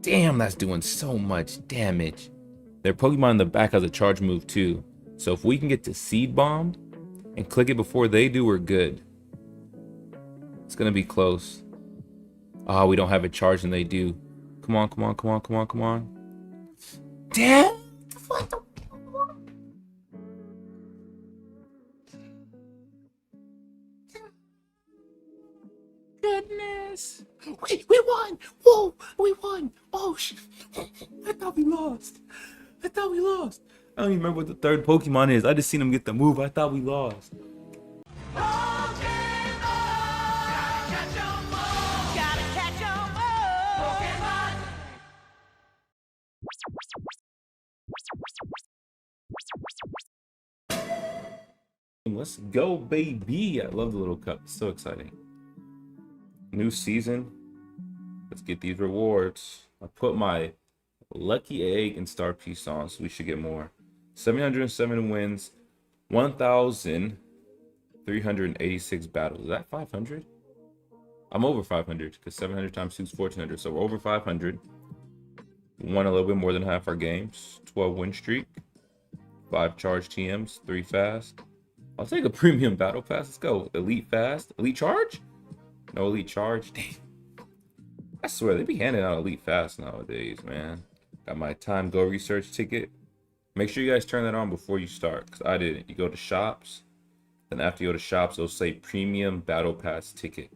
Damn, that's doing so much damage. Their Pokemon in the back has a charge move too. So if we can get to Seed Bomb and click it before they do, we're good. It's gonna be close. Oh, we don't have a charge and they do. Come on, come on, come on, come on, come on. Damn! What the goodness! We won! Whoa! We won! Oh shit! I thought we lost. I thought we lost. I don't even remember what the third Pokemon is. I just seen him get the move. I thought we lost. Let's go, baby. I love the little cup. It's so exciting. New season. Let's get these rewards. I put my lucky egg and star piece on, so we should get more. 707 wins, 1,386 battles. Is that 500? I'm over 500 because 700 times 2 is 1,400. So we're over 500. Won a little bit more than half our games. 12 win streak. 5 charge TMs, 3 fast. I'll take a premium battle pass. Let's go. Elite fast. Elite charge? No elite charge. Dang. I swear they be handing out elite fast nowadays, man. Got my time go research ticket. Make sure you guys turn that on before you start, because I didn't. You go to shops, then after you go to shops, it'll say premium battle pass ticket.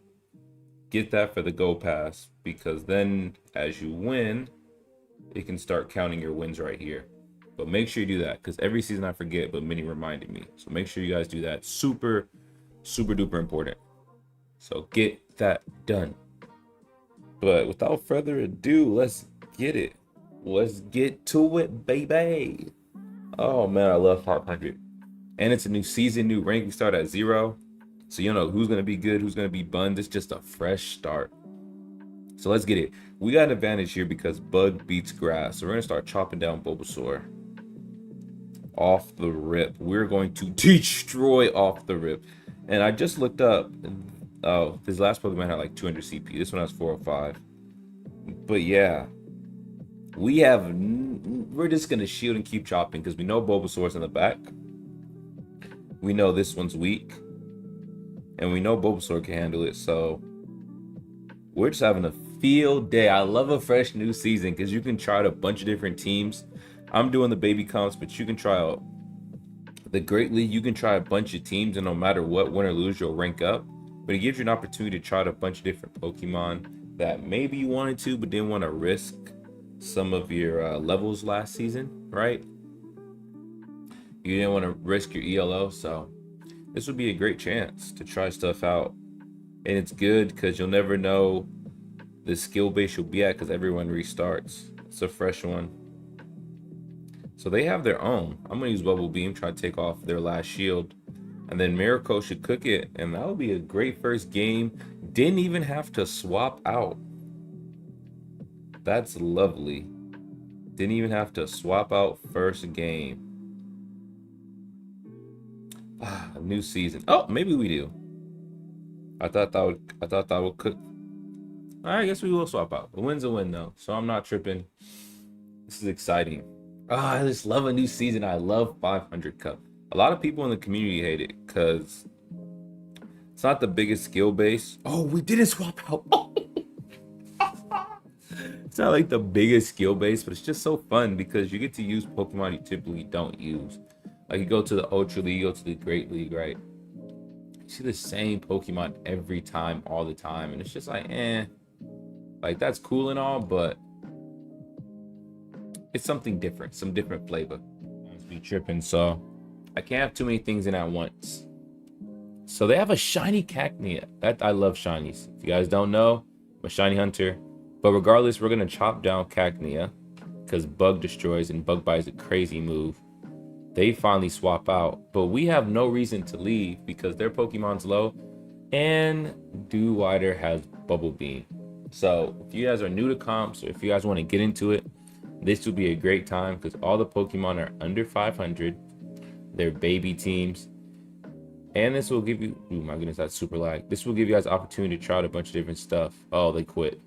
Get that for the go pass, because then as you win, it can start counting your wins right here. But make sure you do that, because every season I forget, but Minnie reminded me. So make sure you guys do that. Super, super duper important. So get that done. But without further ado, let's get it. Let's get to it, baby. Oh man, I love 500. And it's a new season, new rank. We start at 0. So you know who's going to be good, who's going to be bunned. It's just a fresh start. So let's get it. We got an advantage here because bug beats grass. So we're going to start chopping down Bulbasaur. Off the rip. We're going to destroy off the rip. And I just looked up. Oh, this last Pokemon had like 200 CP. This one has 405. But yeah. We're just going to shield and keep chopping because we know Bulbasaur's in the back. We know this one's weak. And we know Bulbasaur can handle it. So we're just having a field day. I love a fresh new season because you can try out a bunch of different teams. I'm doing the baby comps, but you can try out the Great League. You can try a bunch of teams, and no matter what, win or lose, you'll rank up. But it gives you an opportunity to try out a bunch of different Pokemon that maybe you wanted to, but didn't want to risk some of your levels last season, right? You didn't want to risk your ELO, so this would be a great chance to try stuff out. And it's good because you'll never know the skill base you'll be at because everyone restarts. It's a fresh one. So they have their own. I'm going to use Bubble Beam, try to take off their last shield. And then Miracle should cook it. And that'll be a great first game. Didn't even have to swap out. That's lovely. Didn't even have to swap out first game. Ah, new season. Oh, maybe we do. I thought that would cook. I guess we will swap out. A win's a win though. So I'm not tripping. This is exciting. I just love a new season. I love 500 Cup. A lot of people in the community hate it because it's not the biggest skill base. Oh, we didn't swap out. It's not like the biggest skill base, but it's just so fun because you get to use Pokemon you typically don't use. Like you go to the Ultra League, you go to the Great League, right? You see the same Pokemon every time, all the time. And it's just like, like that's cool and all, but it's something different, some different flavor. I'll be tripping, so I can't have too many things in at once. So they have a shiny Cacnea. That I love shinies. If you guys don't know, I'm a shiny hunter. But regardless, we're gonna chop down Cacnea because Bug destroys and Bug Bite is a crazy move. They finally swap out, but we have no reason to leave because their Pokemon's low, and Dew Wider has Bubble Beam. So if you guys are new to comps, or if you guys want to get into it, this would be a great time because all the Pokemon are under 500. They're baby teams. And this will give you, oh my goodness, that's super lag. This will give you guys opportunity to try out a bunch of different stuff. Oh, they quit.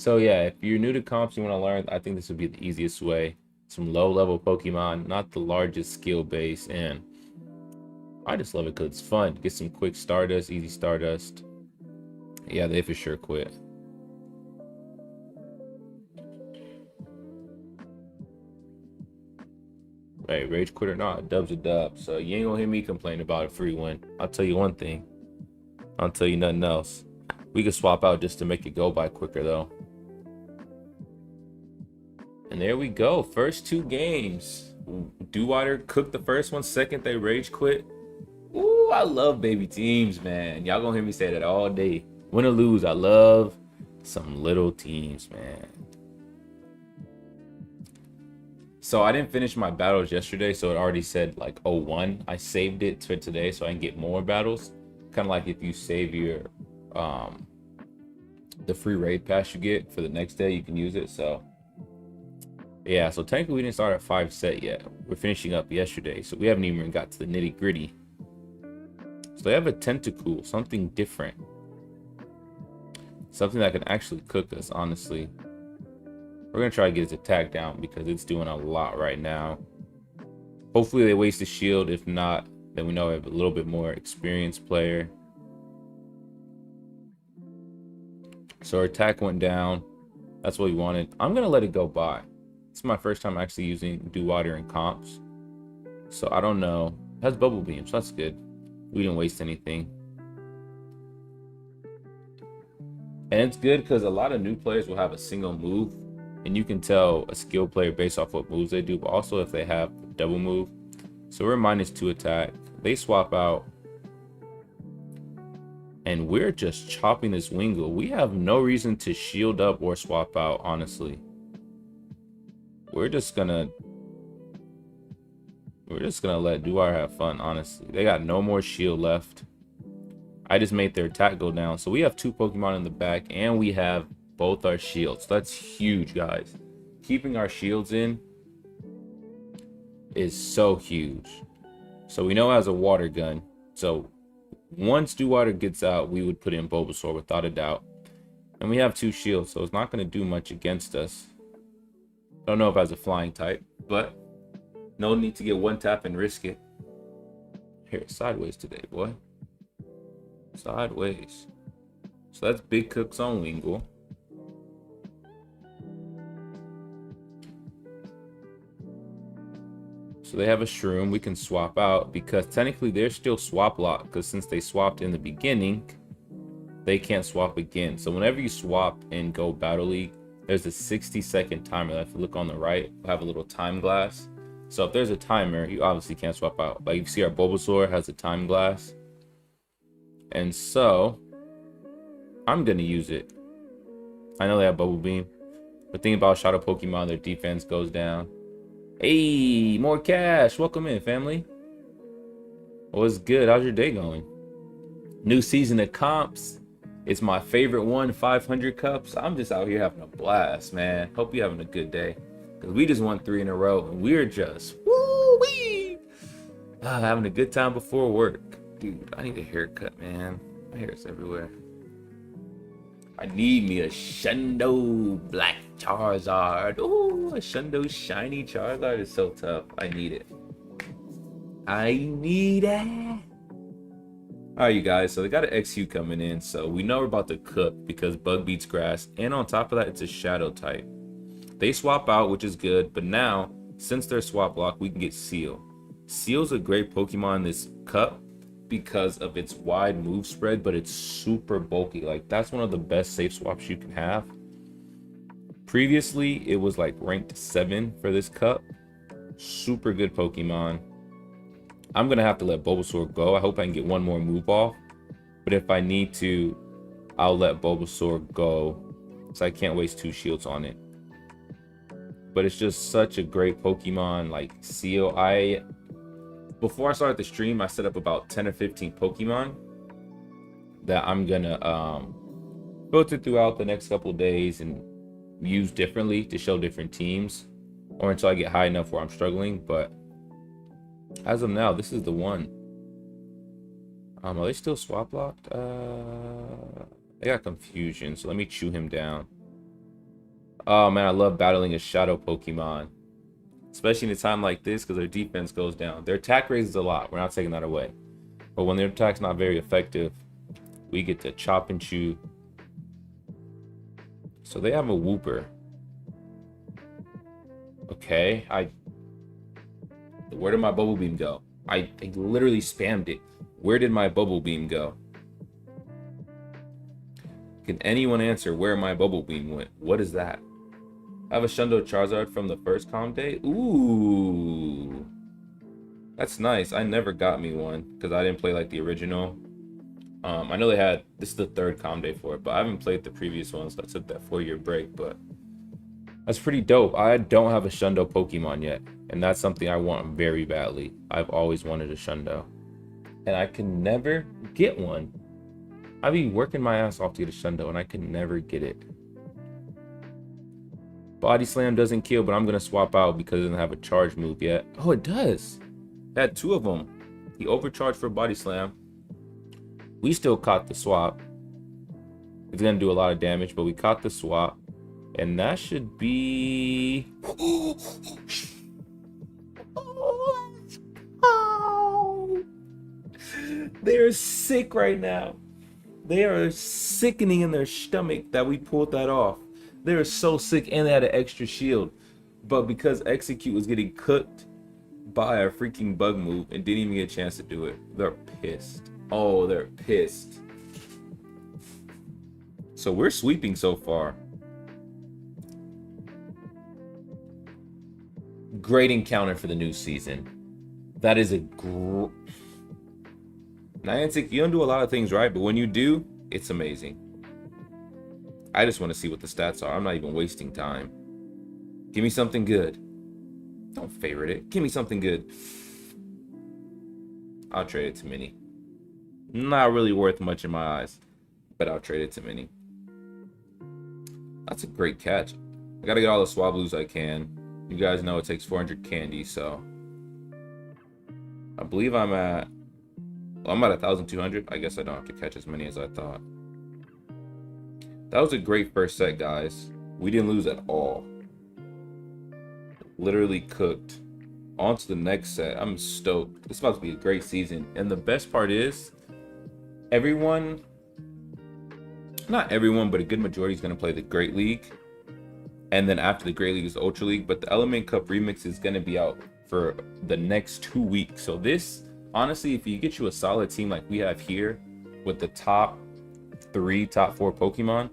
So yeah, if you're new to comps, you want to learn, I think this would be the easiest way. Some low-level Pokemon, not the largest skill base, and I just love it because it's fun. Get some quick Stardust, easy Stardust. Yeah, they for sure quit. Hey, rage quit or not, dub's a dub. So you ain't gonna hear me complain about a free win. I'll tell you one thing. I'll tell you nothing else. We could swap out just to make it go by quicker though. And there we go. First 2 games. Dewater cooked the first one. Second, they rage quit. Ooh, I love baby teams, man. Y'all gonna hear me say that all day. Win or lose, I love some little teams, man. So I didn't finish my battles yesterday, so it already said like 01. I saved it for today so I can get more battles. Kind of like if you save your the free raid pass you get for the next day, you can use it. So yeah, so technically we didn't start at 5 set yet. We're finishing up yesterday, so we haven't even got to the nitty gritty. So they have a Tentacool, something different. Something that can actually cook us, honestly. We're going to try to get its attack down because it's doing a lot right now. Hopefully they waste the shield. If not, then we know we have a little bit more experienced player. So our attack went down. That's what we wanted. I'm going to let it go by. It's my first time actually using Dewater in comps. So I don't know. It has Bubble Beam, so that's good. We didn't waste anything. And it's good because a lot of new players will have a single move. And you can tell a skill player based off what moves they do, but also if they have a double move. So we're -2 attack. They swap out. And we're just chopping this Wingull. We have no reason to shield up or swap out, honestly. We're just gonna let Dewater have fun, honestly. They got no more shield left. I just made their attack go down. So we have 2 Pokemon in the back, and we have both our shields. That's huge, guys. Keeping our shields in is so huge. So we know it has a water gun. So once Dewater gets out, we would put in Bulbasaur without a doubt. And we have 2 shields, so it's not going to do much against us. Don't know if it has a flying type, but no need to get 1 tap and risk it. Here, sideways today, boy. Sideways. So that's Big Cook's on Wingull. So they have a Shroom we can swap out because technically they're still swap locked because since they swapped in the beginning, they can't swap again. So whenever you swap and go Battle League, there's a 60-second timer. If you look on the right, we'll have a little time glass. So if there's a timer, you obviously can't swap out. Like you see our Bulbasaur has a time glass. And so I'm going to use it. I know they have Bubble Beam. But think about Shadow Pokemon, their defense goes down. Hey, more cash. Welcome in, family. What's good? How's your day going? New season of comps. It's my favorite one, 500 cups. I'm just out here having a blast, man. Hope you're having a good day. Because we just won 3 in a row, and we're just woo-wee. Having a good time before work. Dude, I need a haircut, man. My hair is everywhere. I need me a Shundo Black Charizard. Ooh, a Shundo Shiny Charizard is so tough. I need it. I need it. Alright, you guys. So they got an XU coming in. So we know we're about to cook because Bug beats Grass. And on top of that, it's a Shadow type. They swap out, which is good. But now, since they're swap lock, we can get Seal. Seal's a great Pokemon in this cup because of its wide move spread, but it's super bulky. Like that's one of the best safe swaps you can have. Previously it was like ranked 7 for this cup. Super good Pokemon. I'm gonna have to let Bulbasaur go. I hope I can get one more move off, but if I need to, I'll let Bulbasaur go so I can't waste 2 shields on it. But it's just such a great Pokemon. Like Seal, before I started the stream, I set up about 10 or 15 Pokemon that I'm gonna filter throughout the next couple of days and use differently to show different teams, or until I get high enough where I'm struggling. But as of now, this is the one. Are they still swap locked? They got confusion, so let me chew him down. Oh man, I love battling a shadow Pokemon, especially in a time like this because their defense goes down. Their attack raises a lot. We're not taking that away. But when their attack's not very effective, we get to chop and chew. So they have a Wooper. Okay, where did my Bubble Beam go? I literally spammed it. Where did my Bubble Beam go? Can anyone answer where my Bubble Beam went? What is that? I have a Shundo Charizard from the first Calm Day. Ooh. That's nice. I never got me one because I didn't play like the original. I know they had, this is the third Calm Day for it, but I haven't played the previous ones. So I took that 4-year break, but that's pretty dope. I don't have a Shundo Pokemon yet, and that's something I want very badly. I've always wanted a Shundo, and I can never get one. I be working my ass off to get a Shundo, and I can never get it. Body Slam doesn't kill, but I'm going to swap out because it doesn't have a charge move yet. Oh, it does. It had 2 of them. He overcharged for Body Slam. We still caught the swap. It's going to do a lot of damage, but we caught the swap. And that should be... Oh, they're sick right now. They are sickening in their stomach that we pulled that off. They were so sick, and they had an extra shield. But because Execute was getting cooked by a freaking bug move and didn't even get a chance to do it, they're pissed. Oh, they're pissed. So we're sweeping so far. Great encounter for the new season. That is a Niantic, you don't do a lot of things right, but when you do, it's amazing. I just want to see what the stats are. I'm not even wasting time. Give me something good. Don't favorite it. Give me something good. I'll trade it to Mini. Not really worth much in my eyes, but I'll trade it to Mini. That's a great catch. I gotta get all the Swablues I can. You guys know it takes 400 candy, so I believe I'm at 1,200. I guess I don't have to catch as many as I thought. That was a great first set, guys. We didn't lose at all. Literally cooked. On to the next set. I'm stoked. This is about to be a great season. And the best part is, everyone, not everyone, but a good majority is going to play the Great League. And then after the Great League is the Ultra League. But the Element Cup Remix is going to be out for the next 2 weeks. So this, honestly, if you get you a solid team like we have here with the top 4 Pokemon,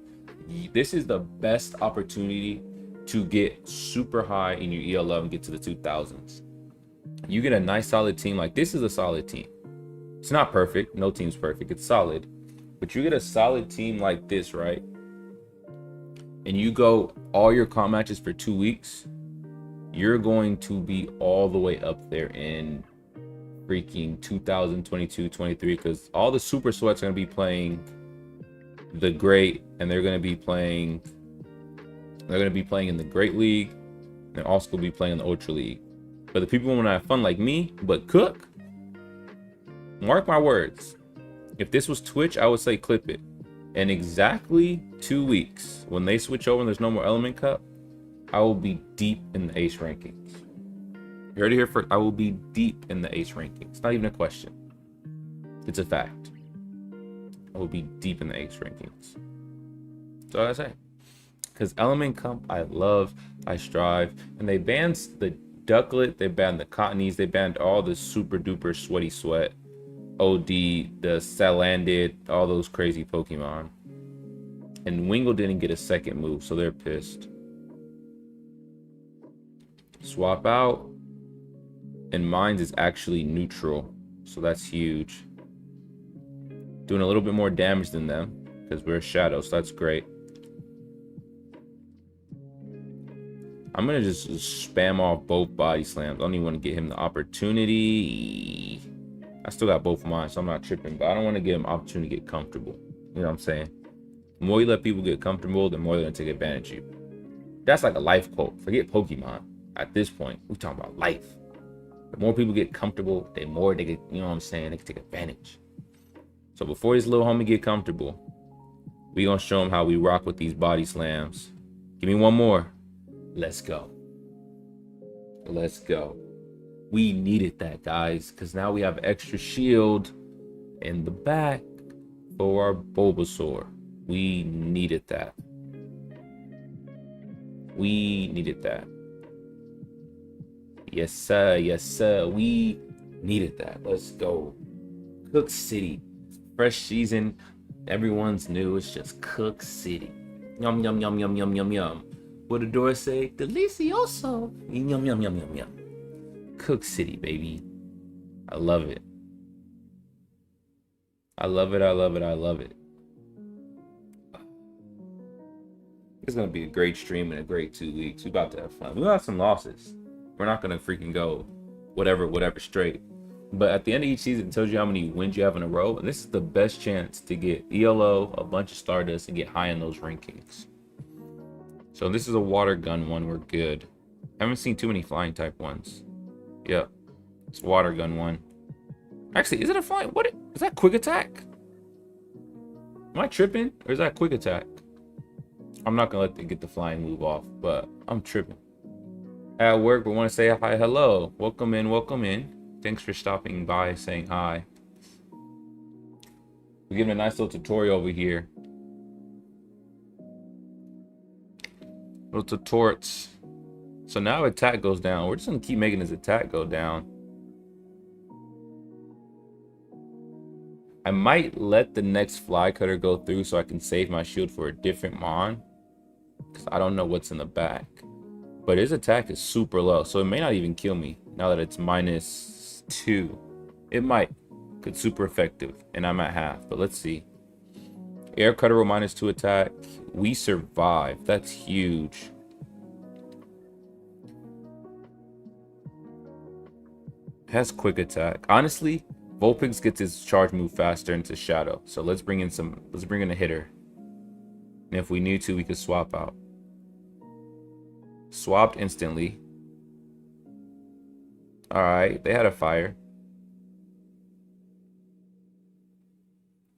this is the best opportunity to get super high in your ELO and get to the 2000s. You get a nice solid team. Like, this is a solid team. It's not perfect. No team's perfect. It's solid. But you get a solid team like this, right? And you go all your comp matches for 2 weeks, you're going to be all the way up there in freaking 2022, 23, because all the Super Sweats are going to be playing the Great, and they're going to be playing in the Great League, and also going to be playing in the Ultra League. But the people who want to have fun like me, but cook, mark my words. If this was Twitch, I would say clip it. In exactly 2 weeks, when they switch over and there's no more Element Cup, I will be deep in the Ace rankings. You heard it here first. I will be deep in the Ace rankings. It's not even a question. It's a fact. I will be deep in the Ace rankings. That's all I say. Because Element Cup, I love, I strive. And they banned the Ducklet, they banned the Cottonies, they banned all the super duper sweaty sweat, OD, the Salandit, all those crazy Pokemon. And Wingull didn't get a second move, so they're pissed. Swap out. And Mines is actually neutral, so that's huge. Doing a little bit more damage than them, because we're Shadow, so that's great. I'm going to just spam off both Body Slams. I don't even want to get him the opportunity. I still got both of mine, so I'm not tripping. But I don't want to give him opportunity to get comfortable. You know what I'm saying? The more you let people get comfortable, the more they're going to take advantage of you. That's like a life quote. Forget Pokemon. At this point, we're talking about life. The more people get comfortable, the more they get, you know what I'm saying, they can take advantage. So before this little homie get comfortable, we going to show him how we rock with these Body Slams. Give me one more. Let's go. Let's go. We needed that, guys, because now we have extra shield in the back for our Bulbasaur. We needed that. We needed that. Yes, sir. Yes, sir. We needed that. Let's go. Cook City. Fresh season. Everyone's new. It's just Cook City. Yum, yum, yum, yum, yum, yum, yum. What did Dora say? Delicioso. Yum, yum, yum, yum, yum. Cook City, baby. I love it. I love it. I love it. I love it. It's going to be a great stream and a great 2 weeks. We're about to have fun. We'll have some losses. We're not going to freaking go whatever straight. But at the end of each season, it tells you how many wins you have in a row. And this is the best chance to get ELO, a bunch of Stardust, and get high in those rankings. So this is a water gun one. We're good. I haven't seen too many flying type ones. Yep. It's water gun one. Actually, is it a flying? What is that? Quick attack? Am I tripping? Or is that quick attack? I'm not gonna let them get the flying move off, but I'm tripping. At work, we want to say hi, hello. Welcome in, welcome in. Thanks for stopping by, saying hi. We're giving a nice little tutorial over here. Little tutorts. So now attack goes down. We're just gonna keep making his attack go down. I might let the next fly cutter go through so I can save my shield for a different mon, because I don't know what's in the back. But his attack is super low, so it may not even kill me now that it's -2. It might, because it's super effective, and I'm at half. But let's see. Air cutter will -2 attack. We survive. That's huge. Has quick attack. Honestly, Vulpix gets his charge move faster into Shadow. So let's bring in a hitter. And if we need to, we could swap out. Swapped instantly. Alright, they had a fire.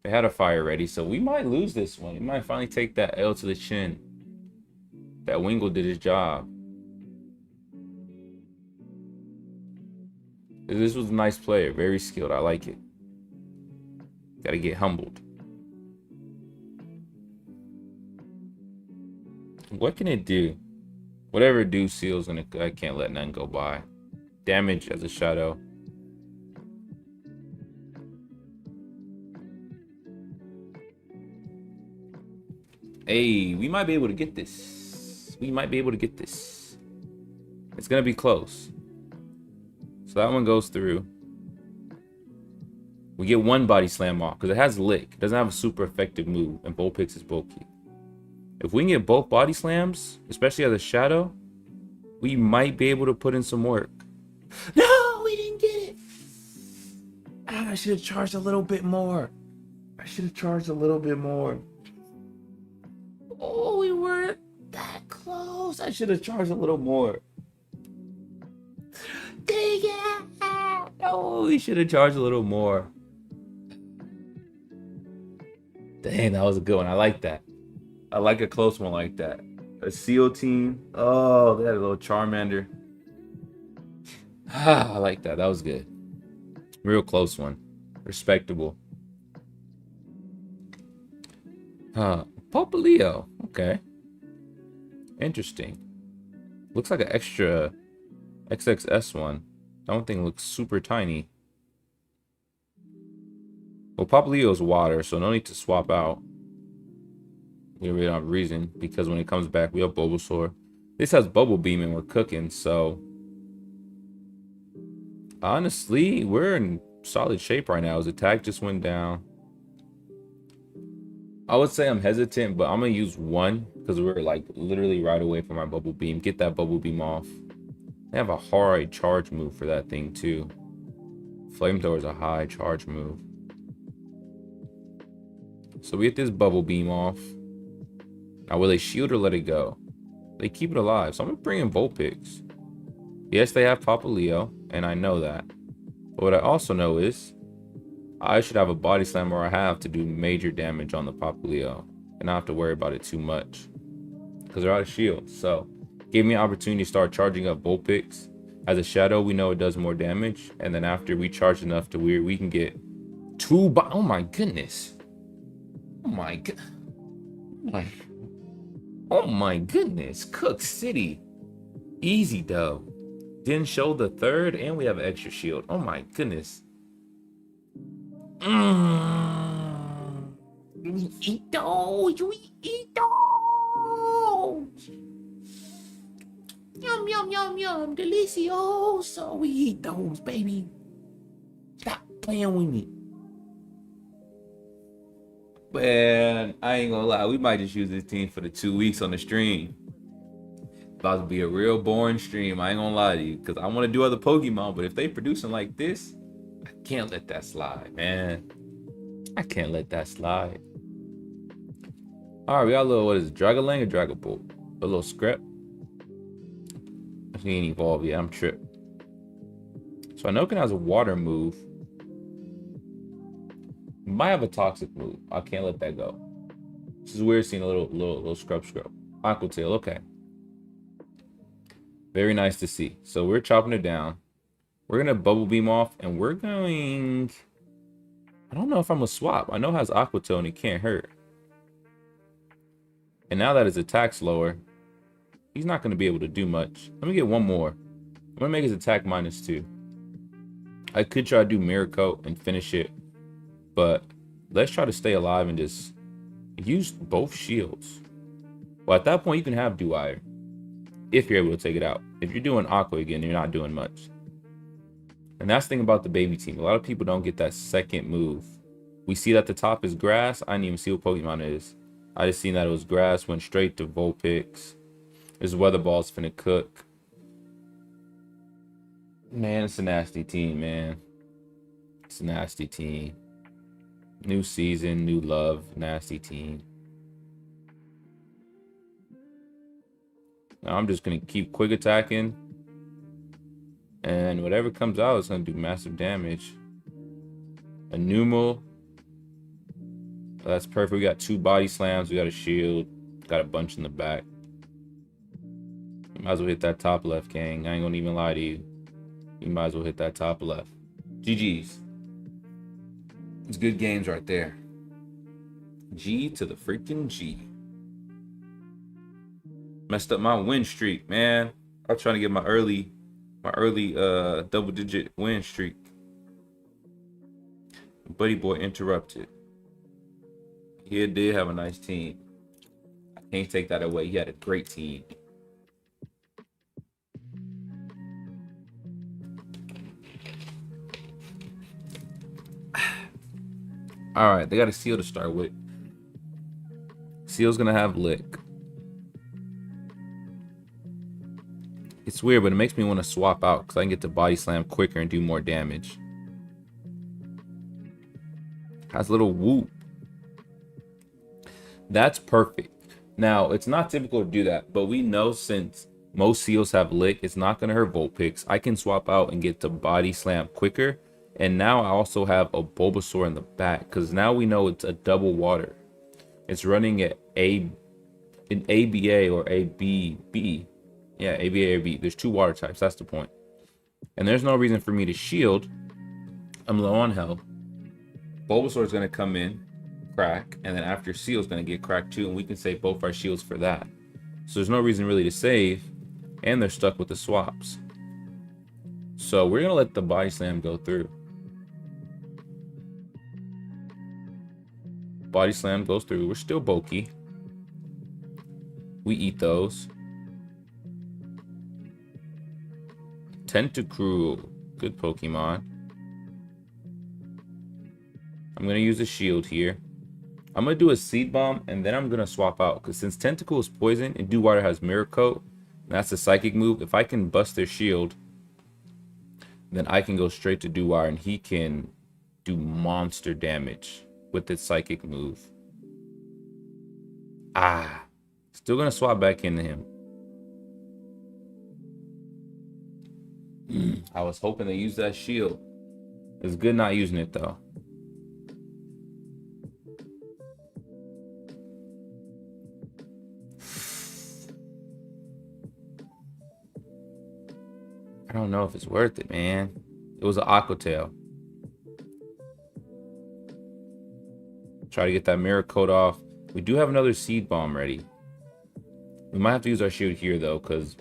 They had a fire ready, so we might lose this one. We might finally take that L to the chin. That Wingull did his job. This was a nice player, very skilled. I like it. Gotta get humbled. What can it do? Whatever it do, Seal's gonna. I can't let none go by. Damage as a shadow. Hey, we might be able to get this. We might be able to get this. It's gonna be close. So that one goes through. We get one body slam off because it has lick. It doesn't have a super effective move, and Vulpix is bulky. If we can get both body slams, especially as a shadow, we might be able to put in some work. No, we didn't get it. I should have charged a little bit more. I should have charged a little bit more. Oh, we weren't that close. I should have charged a little more. Dang it! Oh, we should have charged a little more. Dang, that was a good one. I like that. I like a close one like that. A Seal team. Oh, they had a little Charmander. I like that. That was good. Real close one. Respectable. Popplio. Okay. Interesting. Looks like an extra XXS one. That one thing looks super tiny. Well, Popplio is water, so no need to swap out. We really don't have a reason, because when it comes back, we have Bulbasaur. This has Bubble Beam and we're cooking, so honestly, we're in solid shape right now. His attack just went down. I would say I'm hesitant, but I'm gonna use one because we're like literally right away from our Bubble Beam. Get that Bubble Beam off. They have a hard charge move for that thing too. Flamethrower is a high charge move. So we get this Bubble Beam off. Now will they shield or let it go? They keep it alive. So I'm gonna bring in Vulpix. Yes, they have Popplio, and I know that. But what I also know is I should have a body slam, or I have to do major damage on the Popplio and not have to worry about it too much. because they're out of shields. So gave me an opportunity to start charging up Vulpix. As a shadow, we know it does more damage, and then after we charge enough to where we can get two. Oh my goodness! Oh my god! Oh my goodness! Cook City, easy though. Didn't show the third, and we have an extra shield. Oh my goodness! We eat those. We eat those. Yum, yum, yum, yum. Delicioso. We eat those, baby. Stop playing with me. Man, I ain't gonna lie. We might just use this team for the 2 weeks on the stream. About to be a real boring stream. I ain't gonna lie to you. Because I want to do other Pokemon. But if they producing like this, I can't let that slide, man. I can't let that slide. Alright, we got a little, what is it? Dragolang or Dragapult? A little scrap. He ain't evolved yet. I'm tripped. So I know it has a water move. Might have a toxic move. I can't let that go. This is weird seeing a little scrub. Aqua Tail, okay. Very nice to see. So we're chopping it down. We're gonna Bubble Beam off, and we're going. I don't know if I'm gonna swap. I know it has Aqua Tail and it can't hurt. And now that his attack's lower, he's not gonna be able to do much. Let me get one more. I'm gonna make his attack -2. I could try to do Mirror Coat and finish it, but let's try to stay alive and just use both shields. Well, at that point, you can have Dewire if you're able to take it out. If you're doing Aqua again, you're not doing much. And that's the thing about the baby team. A lot of people don't get that second move. We see that the top is grass. I didn't even see what Pokemon it is. I just seen that it was grass, went straight to Vulpix. This Weather Ball's finna cook. Man, it's a nasty team, man. It's a nasty team. New season, new love, nasty team. Now I'm just gonna keep quick attacking. And whatever comes out is gonna do massive damage. A Numel. That's perfect. We got 2 body slams, we got a shield, got a bunch in the back. You might as well hit that top left, gang. I ain't gonna even lie to you. You might as well hit that top left. GG's. It's good games right there. G to the freaking G. Messed up my win streak, man. I was trying to get my early double-digit win streak. Buddy boy interrupted. He did have a nice team. I can't take that away. He had a great team. All right, they got a Seal to start with. Seal's gonna have Lick. It's weird, but it makes me want to swap out because I can get to Body Slam quicker and do more damage. Has a little Whoop. That's perfect. Now, it's not typical to do that, but we know since most Seals have Lick, it's not going to hurt Vulpix. I can swap out and get to Body Slam quicker. And now I also have a Bulbasaur in the back because now we know it's a double water. It's running at an ABA or ABB. Yeah, ABA or B. There's 2 water types. That's the point. And there's no reason for me to shield. I'm low on health. Bulbasaur is going to come in, crack, and then after Seal is going to get cracked too, and we can save both our shields for that. So there's no reason really to save, and they're stuck with the swaps. So we're going to let the Body Slam go through. Body Slam goes through. We're still bulky. We eat those. Tentacruel. Good Pokemon. I'm going to use a shield here. I'm going to do a Seed Bomb, and then I'm going to swap out. Because since Tentacool is poison, and Dew Water has Mirror Coat, and that's a Psychic move, if I can bust their shield, then I can go straight to Dew Water, and he can do monster damage with its Psychic move. Still going to swap back into him. I was hoping to use that shield. It's good not using it, though. I don't know if it's worth it, man. It was an Aquatail. Try to get that mirror coat off. We do have another seed bomb ready. We might have to use our shield here though, because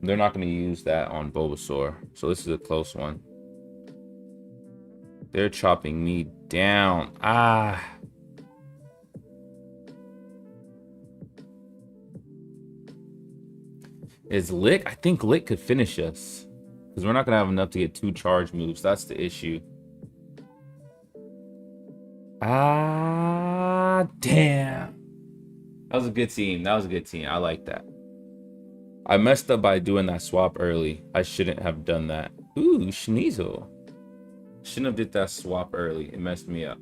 they're not going to use that on Bulbasaur. So this is a close one. They're chopping me down. Ah. Is Lick? I think Lick could finish us. Because we're not going to have enough to get 2 charge moves. That's the issue. Ah, damn. That was a good team. That was a good team. I like that. I messed up by doing that swap early. I shouldn't have done that. Ooh, Sneasel. Shouldn't have did that swap early. It messed me up.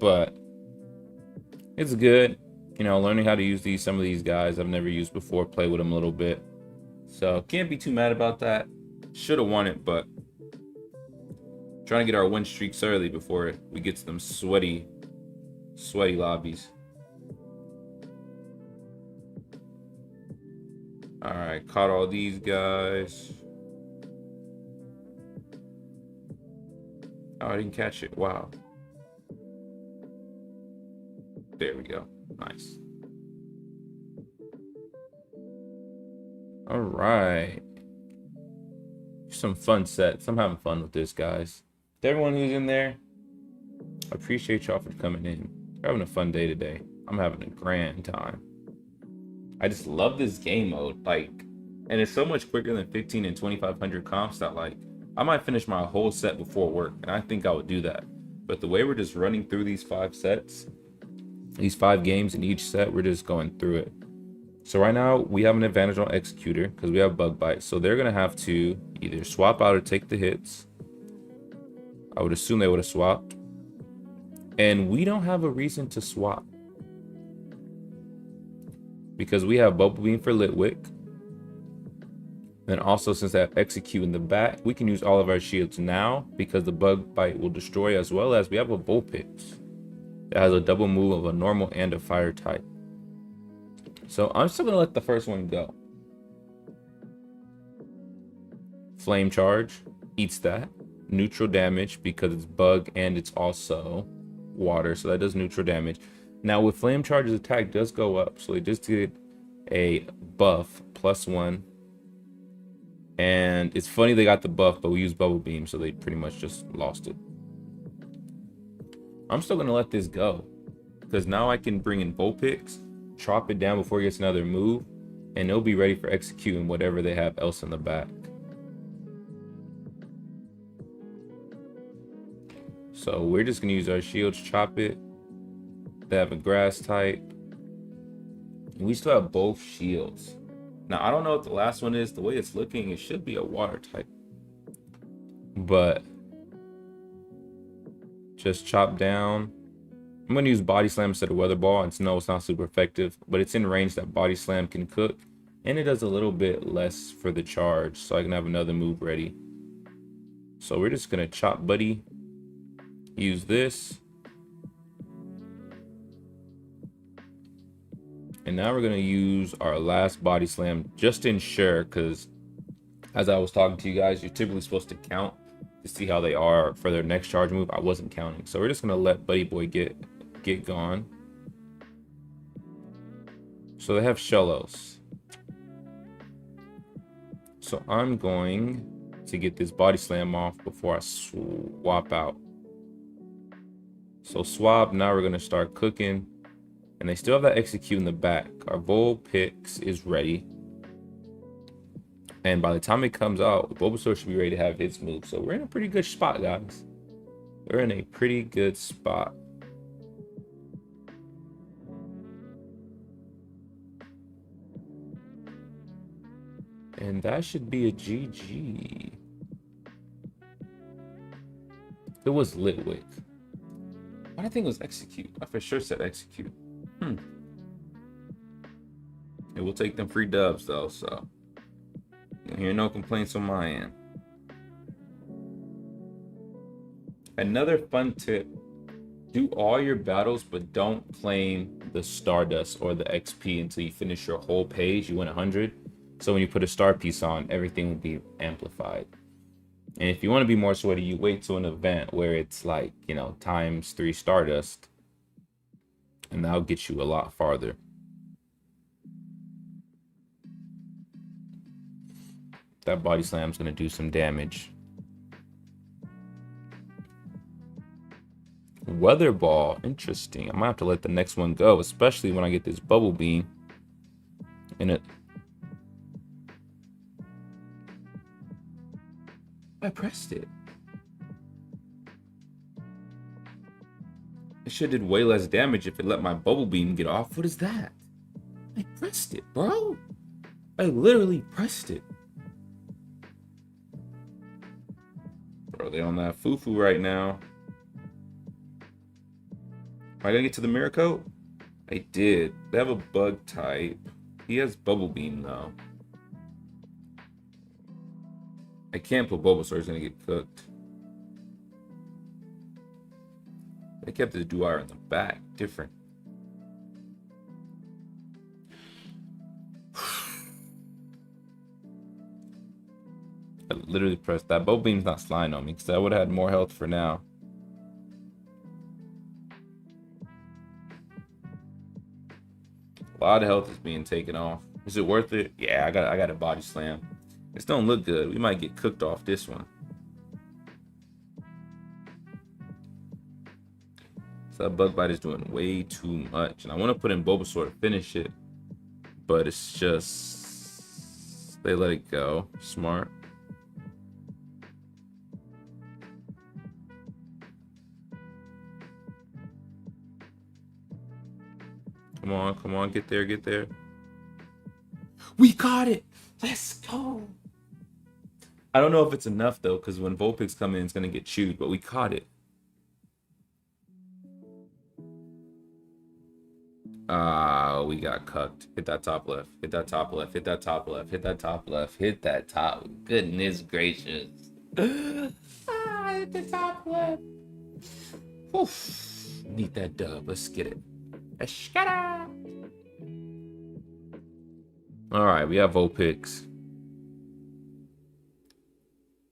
But it's good. You know, learning how to use some of these guys I've never used before. Play with them a little bit. So can't be too mad about that. Should have won it, but trying to get our win streaks early before we get to them sweaty lobbies. All right, caught all these guys. Oh, I didn't catch it. Wow. There we go. Nice. All right. Some fun sets. I'm having fun with this, guys. To everyone who's in there, I appreciate y'all for coming in. We're having a fun day today. I'm having a grand time. I just love this game mode, like, and it's so much quicker than 15 and 2500 comps that, like, I might finish my whole set before work, and I think I would do that. But the way we're just running through these 5 sets, these 5 games in each set, we're just going through it. So right now we have an advantage on Executor because we have Bug Bite, so they're gonna have to either swap out or take the hits. I would assume they would have swapped, and we don't have a reason to swap because we have Bubble Beam for Litwick. Then also, since I have Execute in the back, we can use all of our shields now because the Bug Bite will destroy, as well as we have a Vulpix that has a double move of a normal and a fire type. So I'm still gonna let the first one go. Flame Charge eats that. Neutral damage because it's bug and it's also water, so that does neutral damage. Now with Flame Charge's attack does go up, so they just did a buff +1. And it's funny they got the buff, but we used Bubble Beam, so they pretty much just lost it. I'm still gonna let this go because now I can bring in Vulpix, chop it down before it gets another move, and they'll be ready for executing whatever they have else in the back. So we're just gonna use our shields, chop it. They have a grass type, and we still have both shields. Now I don't know what the last one is. The way it's looking, it should be a water type, but just chop down. I'm gonna use Body Slam instead of Weather Ball, and no, it's not super effective, but it's in range that Body Slam can cook, and it does a little bit less for the charge, so I can have another move ready. So we're just gonna chop Buddy, use this, and now we're gonna use our last Body Slam just to ensure, because as I was talking to you guys, you're typically supposed to count to see how they are for their next charge move. I wasn't counting, so we're just gonna let Buddy Boy get gone. So they have Shellos, so I'm going to get this Body Slam off before I swap out. So swap. Now we're gonna start cooking, and they still have that Execute in the back. Our Vulpix is ready, and by the time it comes out, Bulbasaur should be ready to have its move. So we're in a pretty good spot, guys. We're in a pretty good spot. And that should be a GG. It was Litwick. Why did I think it was Execute? I for sure said Execute. It will take them free dubs though, so you'll hear no complaints on my end. Another fun tip: do all your battles, but don't claim the Stardust or the XP until you finish your whole page. You win 100. So when you put a star piece on, everything will be amplified. And if you want to be more sweaty, you wait to an event where it's like, you know, ×3 Stardust. And that'll get you a lot farther. That body slam's going to do some damage. Weather Ball, interesting. I might have to let the next one go, especially when I get this Bubble Beam. And it... I pressed it. It should have did way less damage if it let my Bubble Beam get off. What is that? I pressed it, bro. I literally pressed it. Bro, they on that foo-foo right now. Am I gonna get to the Mirror Coat? I did. They have a bug type. He has Bubble Beam though. I can't put Bulbasaur, he's gonna get cooked. They kept the Dewire in the back. Different. I literally pressed that. Bubble Beam's not sliding on me because I would have had more health for now. A lot of health is being taken off. Is it worth it? Yeah, I got a body slam. This don't look good. We might get cooked off this one. So that bug bite is doing way too much. And I want to put in Bulbasaur to finish it. But it's just... they let it go. Smart. Come on, get there, get there. We caught it! Let's go! I don't know if it's enough though, because when Vulpix come in, it's gonna get chewed, but we caught it. Ah, we got cucked. Hit that top left. Hit that top left. Hit that top left. Hit that top left. Hit that top. Goodness gracious. Hit the top left. Oof. Need that dub. Let's get it. Alright, we have Vulpix.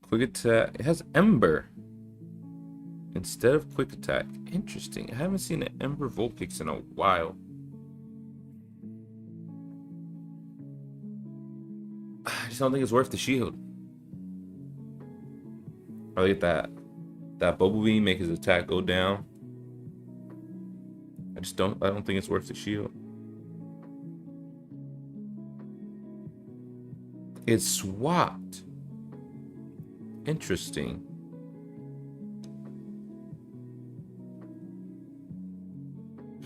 Quick attack. It has Ember instead of quick attack. Interesting. I haven't seen an Ember Vulpix in a while. I just don't think it's worth the shield. I get that Bubble Beam make his attack go down. I don't think it's worth the shield. It's swapped. Interesting.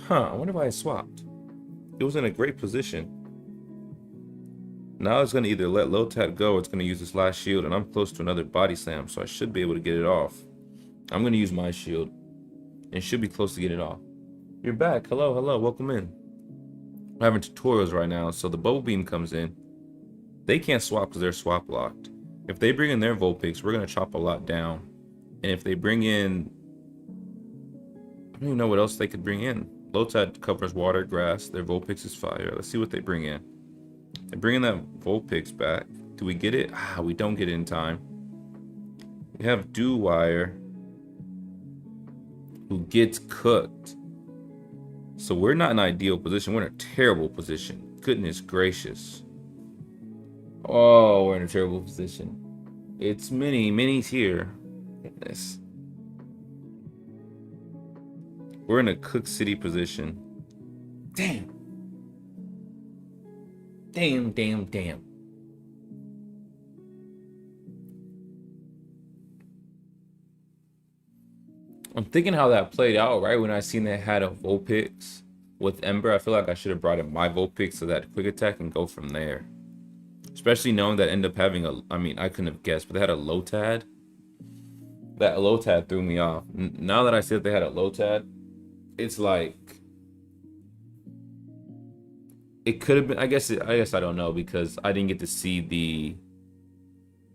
Huh, I wonder why it swapped. It was in a great position. Now it's going to either let Lotad go or it's going to use this last shield, and I'm close to another body slam, so I should be able to get it off. I'm going to use my shield and should be close to get it off. You're back. Hello, hello. Welcome in. We're having tutorials right now, so the Bubble Beam comes in. They can't swap because they're swap locked. If they bring in their Vulpix, we're going to chop a lot down. And if they bring in... I don't even know what else they could bring in. Lotad covers water, grass. Their Vulpix is fire. Let's see what they bring in. They bring in that Vulpix back. Do we get it? Ah, we don't get it in time. We have Dewire, who gets cooked. So we're not in an ideal position. We're in a terrible position. Goodness gracious. Oh, we're in a terrible position. It's Minnie's here. Goodness. We're in a Cook City position. Damn. Damn. I'm thinking how that played out, right? When I seen they had a Vulpix with Ember, I feel like I should have brought in my Vulpix so that quick attack and go from there. Especially knowing that ended up having a... I mean, I couldn't have guessed, but they had a Lotad. That Lotad threw me off. Now that I see that they had a Lotad, it's like... It could have been... I guess I don't know because I didn't get to see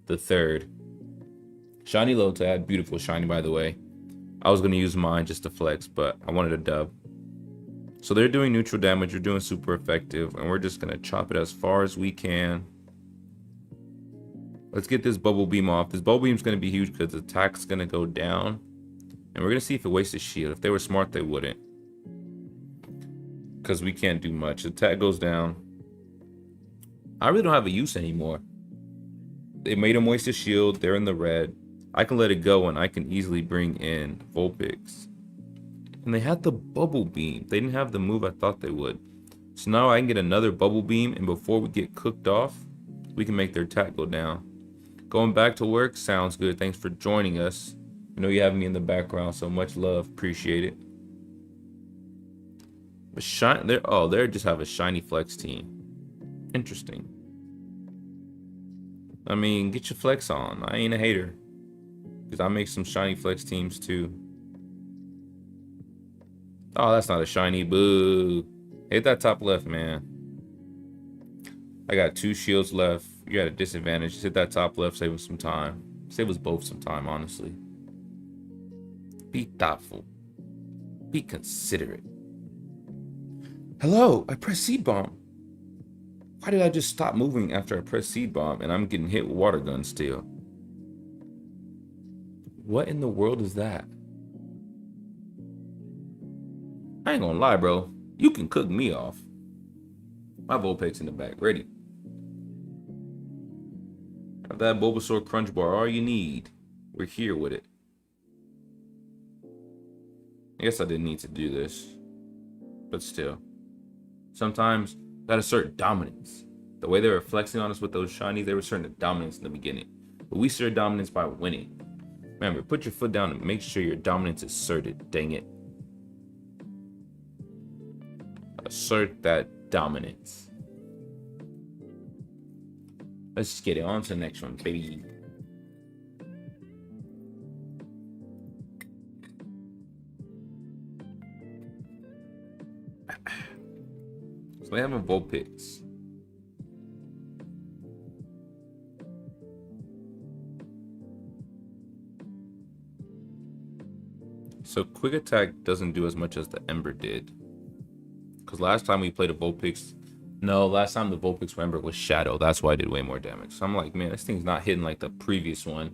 the third. Shiny Lotad. Beautiful shiny, by the way. I was going to use mine just to flex, but I wanted a dub. So they're doing neutral damage. They're doing super effective. And we're just going to chop it as far as we can. Let's get this bubble beam off. This bubble beam's going to be huge because the attack's going to go down. And we're going to see if it wastes a shield. If they were smart, they wouldn't. Because we can't do much. The attack goes down. I really don't have a use anymore. They made him waste a shield. They're in the red. I can let it go and I can easily bring in Vulpix. And they had the bubble beam. They didn't have the move I thought they would. So now I can get another bubble beam, and before we get cooked off, we can make their attack go down. Going back to work sounds good. Thanks for joining us. I know you have me in the background, so much love. Appreciate it. But they just have a shiny flex team. Interesting. I mean, get your flex on. I ain't a hater. Because I make some shiny flex teams too. Oh, that's not a shiny. Boo. Hit that top left, man. I got 2 shields left. You got a disadvantage. Just hit that top left. Save us some time. Save us both some time, honestly. Be thoughtful. Be considerate. Hello, I pressed seed bomb. Why did I just stop moving after I pressed seed bomb and I'm getting hit with water gun still? What in the world is that? I ain't gonna lie, bro. You can cook me off. My Vulpix in the back, ready. Have that Bulbasaur Crunch Bar, all you need. We're here with it. I guess I didn't need to do this. But still. Sometimes, gotta assert dominance. The way they were flexing on us with those shinies, they were asserting dominance in the beginning. But we assert dominance by winning. Remember, put your foot down and make sure your dominance is asserted. Dang it. Assert that dominance. Let's just get it on to the next one, baby. So they have a Vulpix. So quick attack doesn't do as much as the Ember did. Because last time we played a Vulpix, last time the Vulpix Ember was Shadow. That's why I did way more damage. So I'm like, man, this thing's not hitting like the previous one.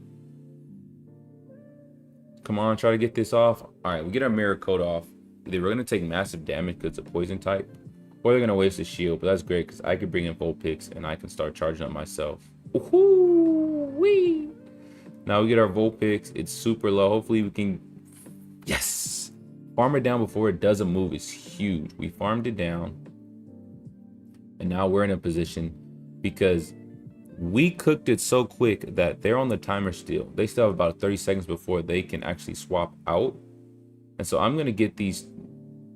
Come on, try to get this off. All right, we get our Mirror Coat off. Either we're going to take massive damage because it's a poison type, or they're going to waste a shield. But that's great because I could bring in Vulpix and I can start charging up myself. Woo-wee. Now we get our Vulpix. It's super low. Hopefully we can... Yes! Farm it down before it doesn't move is huge. We farmed it down. And now we're in a position because we cooked it so quick that they're on the timer still. They still have about 30 seconds before they can actually swap out. And so I'm going to get these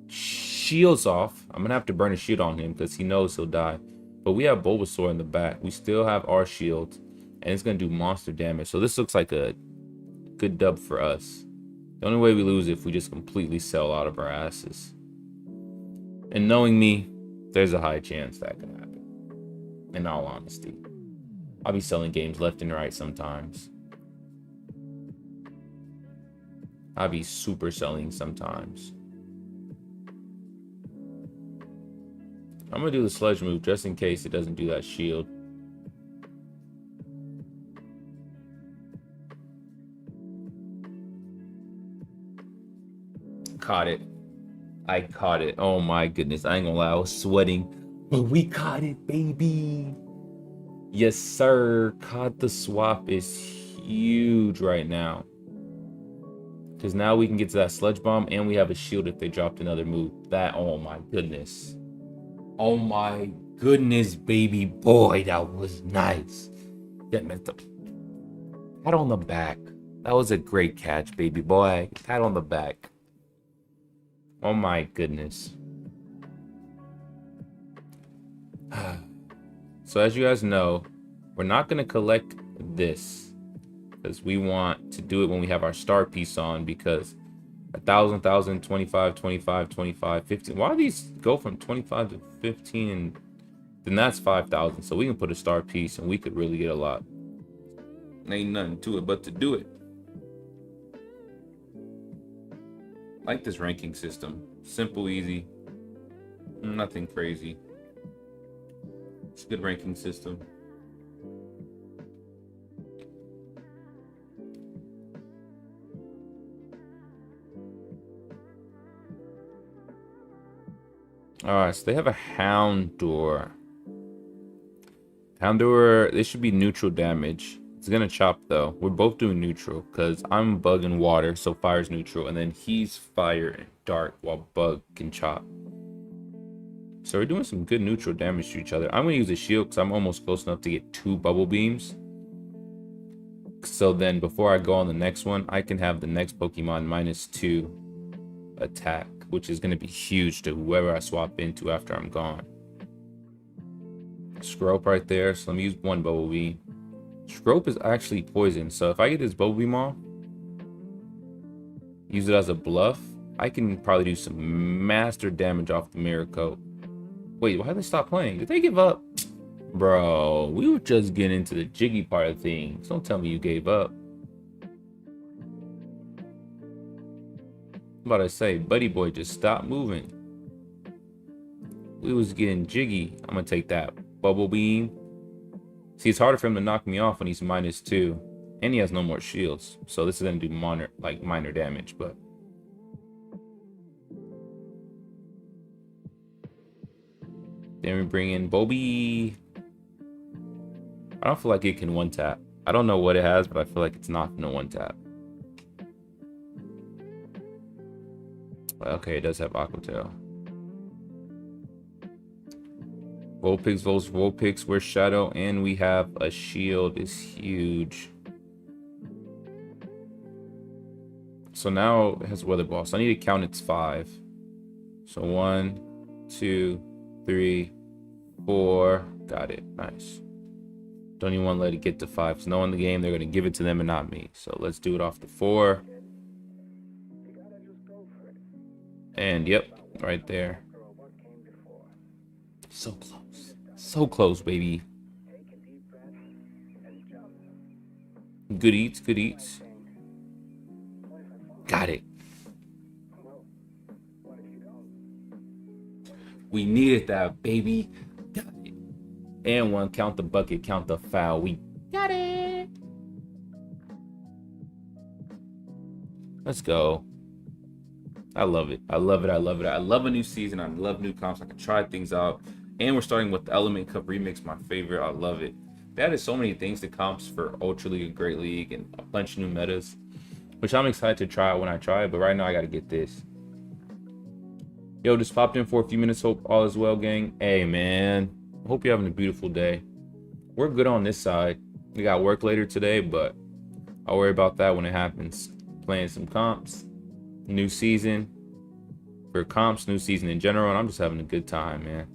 shields off. I'm going to have to burn a shield on him because he knows he'll die. But we have Bulbasaur in the back. We still have our shield. And it's going to do monster damage. So this looks like a good dub for us. The only way we lose is if we just completely sell out of our asses. And knowing me, there's a high chance that can happen. In all honesty. I'll be selling games left and right sometimes. I'll be super selling sometimes. I'm going to do the Sludge move just in case it doesn't do that shield. Caught it. I caught it. Oh my goodness. I ain't gonna lie. I was sweating. But we caught it, baby. Yes, sir. Caught the swap is huge right now. Because now we can get to that Sludge Bomb and we have a shield if they dropped another move. That, oh my goodness. Oh my goodness, baby boy. That was nice. That meant the pat on the back. That was a great catch, baby boy. Pat on the back. Oh my goodness. So as you guys know, we're not going to collect this because we want to do it when we have our star piece on, because 1,000, 25, 25, 25, 15. Why do these go from 25 to 15? And then that's 5,000. So we can put a star piece and we could really get a lot. Ain't nothing to it but to do it. Like this ranking system. Simple, easy. Nothing crazy. It's a good ranking system. Alright, so they have a Houndour. Houndour, this should be neutral damage. It's gonna chop though. We're both doing neutral because I'm bug and water, so fire's neutral, and then he's fire and dark while bug can chop. So we're doing some good neutral damage to each other. I'm gonna use a shield because I'm almost close enough to get 2 bubble beams. So then before I go on the next one, I can have the next Pokemon -2 attack, which is gonna be huge to whoever I swap into after I'm gone. Scrope right there, so let me use 1 bubble beam. Scrope is actually poison, so if I get this bubble beam off, use it as a bluff, I can probably do some master damage off the mirror coat. Wait, why did they stop playing? Did they give up? Bro, we were just getting into the jiggy part of things. Don't tell me you gave up. I'm about to say, buddy boy, just stop moving. We was getting jiggy. I'm gonna take that bubble beam. See, it's harder for him to knock me off when he's -2, and he has no more shields. So this is gonna do minor damage, but then we bring in Bobby. I don't feel like it can one tap. I don't know what it has, but I feel like it's not gonna one tap. Okay, it does have Aqua Tail. Vulpix, Vulpix, we're Shadow, and we have a shield is huge. So now it has Weather Ball. So I need to count its 5. So 1, 2, 3, 4. Got it. Nice. Don't even want to let it get to 5. Because no one in the game, they're going to give it to them and not me. So let's do it off the 4. And yep, right there. So close. So close, baby. Good eats, good eats. Got it. We needed that, baby. Got it. And 1, count the bucket, count the foul. We got it. Let's go. I love it. I love it. I love it. I love a new season. I love new comps. I can try things out. And we're starting with the Element Cup Remix, my favorite. I love it. They added so many things to comps for Ultra League and Great League and a bunch of new metas, which I'm excited to try when I try it. But right now I got to get this. Yo, just popped in for a few minutes. Hope all is well, gang. Hey, man. Hope you're having a beautiful day. We're good on this side. We got work later today, but I'll worry about that when it happens. Playing some comps. New season for comps, new season in general, and I'm just having a good time, man.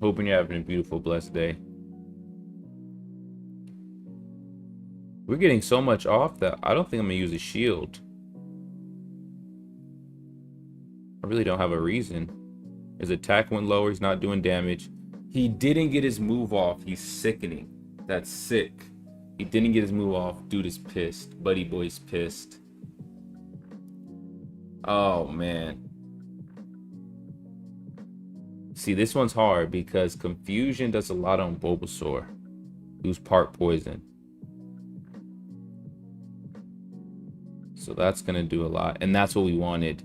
Hoping you're having a beautiful, blessed day. We're getting so much off that I don't think I'm gonna use a shield. I really don't have a reason. His attack went lower, he's not doing damage. He didn't get his move off. He's sickening. That's sick. He didn't get his move off. Dude is pissed. Buddy boy's pissed. Oh, man. See, this one's hard because Confusion does a lot on Bulbasaur, who's part poison. So that's going to do a lot. And that's what we wanted.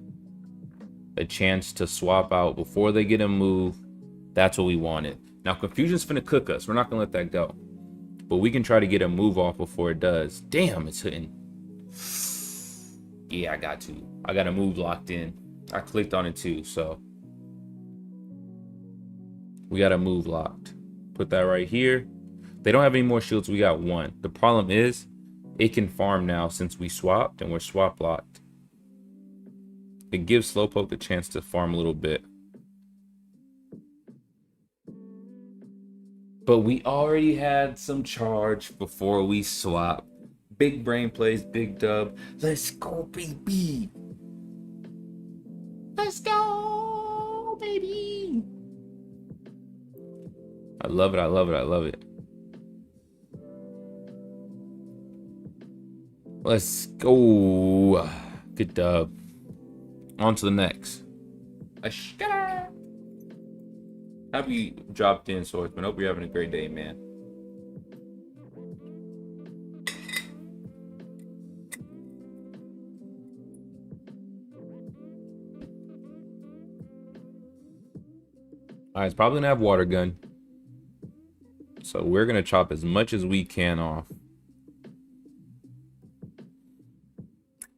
A chance to swap out before they get a move. That's what we wanted. Now, Confusion's finna cook us. We're not going to let that go. But we can try to get a move off before it does. Damn, it's hitting. Yeah, I got to. I got a move locked in. I clicked on it too, so. We got a move locked. Put that right here. They don't have any more shields. We got 1. The problem is, it can farm now since we swapped and we're swap locked. It gives Slowpoke the chance to farm a little bit. But we already had some charge before we swap. Big brain plays, big dub. Let's go, baby. Let's go, baby. I love it. I love it. I love it. Let's go. Good dub. On to the next. Happy dropped in, Swordsman. Hope you're having a great day, man. Alright, it's probably gonna have water gun. So we're gonna chop as much as we can off.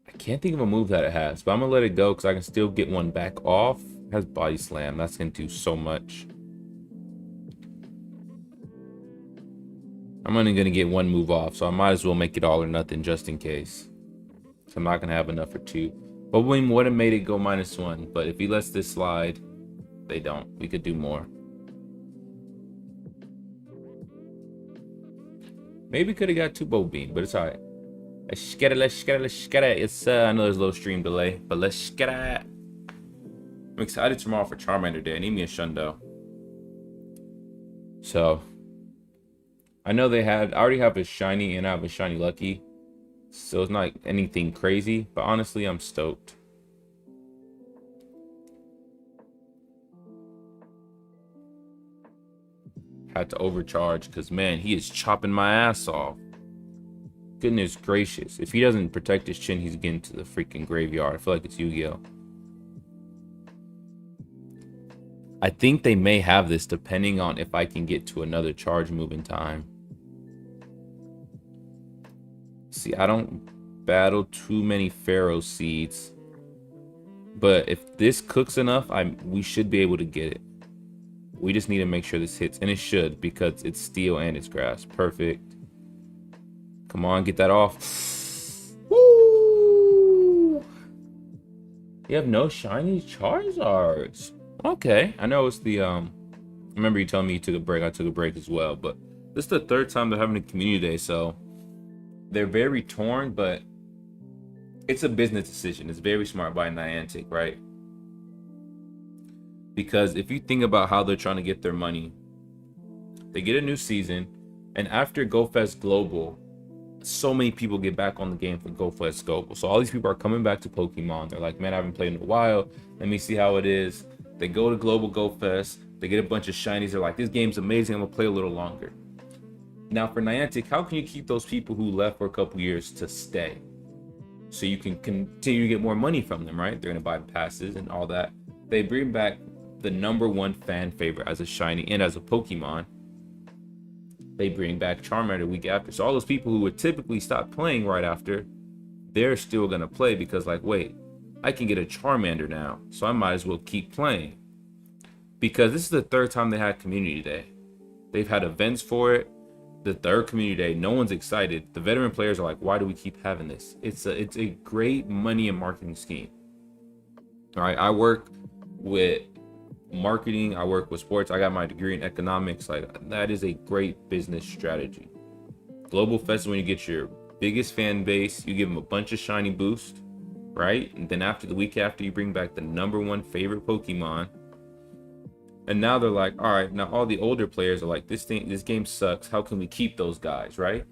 I can't think of a move that it has, but I'm gonna let it go because I can still get one back off. It has body slam. That's gonna do so much. I'm only gonna get one move off, so I might as well make it all or nothing just in case. So I'm not gonna have enough for 2. But we would have made it go -1. But if he lets this slide, they don't. We could do more. Maybe could have got 2 bow beam, but it's alright. Let's get it, let's get it, let's get it. It's I know there's a little stream delay, but let's get it. I'm excited tomorrow for Charmander Day. I need me a Shundo. So I know I already have a shiny and I have a shiny lucky. So it's not anything crazy, but honestly I'm stoked. Had to overcharge because man, he is chopping my ass off. Goodness gracious. If he doesn't protect his chin, he's getting to the freaking graveyard. I feel like it's Yu-Gi-Oh! I think they may have this depending on if I can get to another charge move in time. See, I don't battle too many Pharaoh seeds. But if this cooks enough, we should be able to get it. We just need to make sure this hits. And it should, because it's steel and it's grass. Perfect. Come on, get that off. Woo! You have no shiny Charizards. Okay, I know it's the I remember you telling me you took a break. I took a break as well, but this is the 3rd time they're having a community day, so they're very torn, but it's a business decision. It's very smart by Niantic, right? Because if you think about how they're trying to get their money, they get a new season, and after GoFest Global, so many people get back on the game for GoFest Global. So all these people are coming back to Pokemon. They're like, man, I haven't played in a while. Let me see how it is. They go to Global GoFest. They get a bunch of shinies. They're like, this game's amazing. I'm gonna play a little longer. Now for Niantic, how can you keep those people who left for a couple years to stay? So you can continue to get more money from them, right? They're gonna buy passes and all that. They bring back the #1 fan favorite as a shiny and as a Pokemon. They bring back Charmander the week after. So all those people who would typically stop playing right after, they're still gonna play because like, wait, I can get a Charmander now, so I might as well keep playing. Because this is the 3rd time they had Community Day. They've had events for it. The 3rd Community Day, no one's excited. The veteran players are like, why do we keep having this? It's a great money and marketing scheme. All right, I work with marketing, I work with sports, I got my degree in economics. Like, that is a great business strategy. Global Fest is when you get your biggest fan base, you give them a bunch of shiny boost, right? And then after the week after, you bring back the #1 favorite Pokemon. And now they're like, all right, now all the older players are like, this game sucks. How can we keep those guys, right?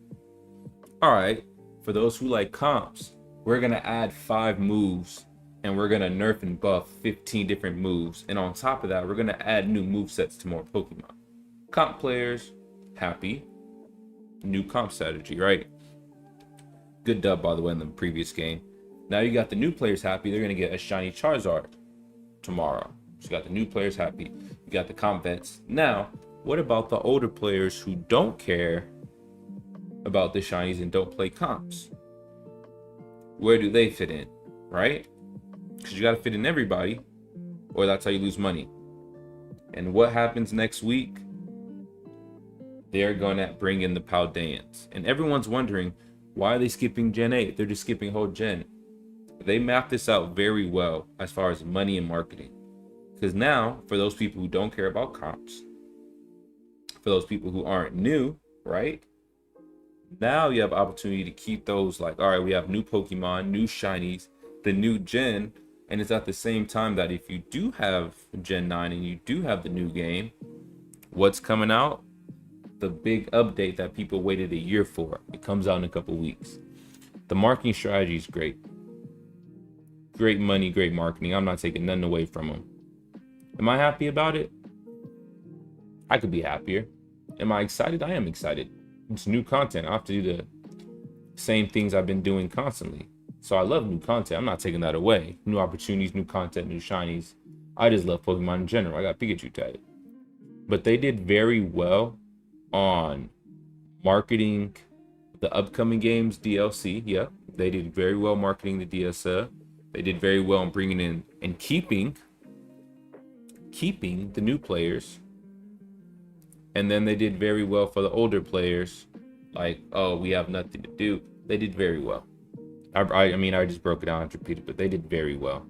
All right, for those who like comps, we're gonna add 5 moves and we're gonna nerf and buff 15 different moves. And on top of that, we're gonna add new movesets to more Pokemon. Comp players, happy. New comp strategy, right? Good dub, by the way, in the previous game. Now you got the new players happy. They're gonna get a shiny Charizard tomorrow. So you got the new players happy. You got the comp vets. Now, what about the older players who don't care about the shinies and don't play comps? Where do they fit in, right? Because you got to fit in everybody, or that's how you lose money. And what happens next week? They're going to bring in the Paldeans. And everyone's wondering, why are they skipping Gen 8? They're just skipping whole Gen. They mapped this out very well as far as money and marketing. Because now, for those people who don't care about comps, for those people who aren't new, right? Now you have opportunity to keep those like, all right, we have new Pokemon, new shinies, the new Gen. And it's at the same time that if you do have Gen 9 and you do have the new game, what's coming out? The big update that people waited a year for. It comes out in a couple weeks. The marketing strategy is great. Great money, great marketing. I'm not taking nothing away from them. Am I happy about it? I could be happier. Am I excited? I am excited. It's new content. I have to do the same things I've been doing constantly. So I love new content. I'm not taking that away. New opportunities, new content, new shinies. I just love Pokemon in general. I got Pikachu tag. but they did very well on marketing the upcoming games DLC. Yeah, they did very well marketing the DSL. They did very well in bringing in and keeping the new players. And then they did very well for the older players. Like, oh, we have nothing to do. They did very well. I mean, I just broke it down and repeated, but they did very well.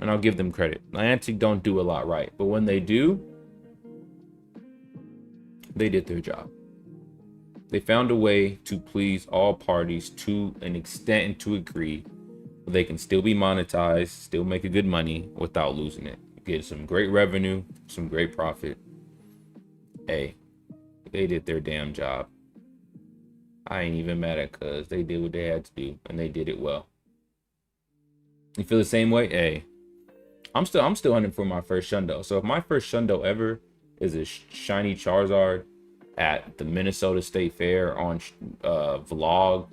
And I'll give them credit. Niantic don't do a lot right, but when they do, they did their job. They found a way to please all parties to an extent and to agree they can still be monetized, still make a good money without losing it. Get some great revenue, some great profit. Hey, they did their damn job. I ain't even mad at cuz they did what they had to do and they did it well. You feel the same way? Hey, I'm still hunting for my first Shundo. So if my first Shundo ever is a shiny Charizard at the Minnesota State Fair on vlog/stream,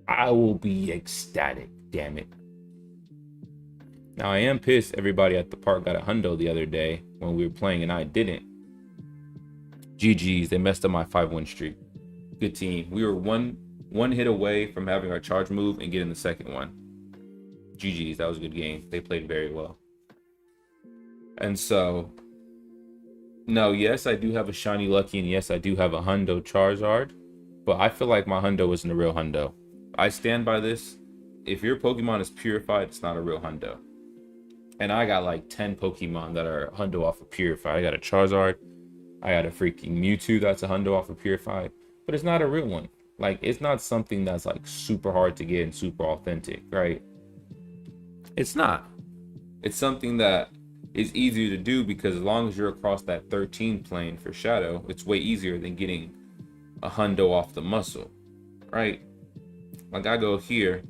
I will be ecstatic, damn it. Now I am pissed everybody at the park got a hundo the other day when we were playing and I didn't. GG's, they messed up my 5-win streak. Good team. We were one hit away from having our charge move and getting the second one. GG's, that was a good game. They played very well. And so, no, yes, I do have a shiny lucky, and yes, I do have a hundo Charizard, but I feel like my hundo isn't a real hundo. I stand by this. If your Pokemon is purified, it's not a real hundo. And I got like 10 Pokemon that are hundo off of purified. I got a Charizard. I got a freaking Mewtwo that's a hundo off of purified. But it's not a real one. Like, it's not something that's like super hard to get and super authentic, right? It's not. It's something that is easier to do because as long as you're across that 13 plane for Shadow, it's way easier than getting a hundo off the muscle, right? Like I go here,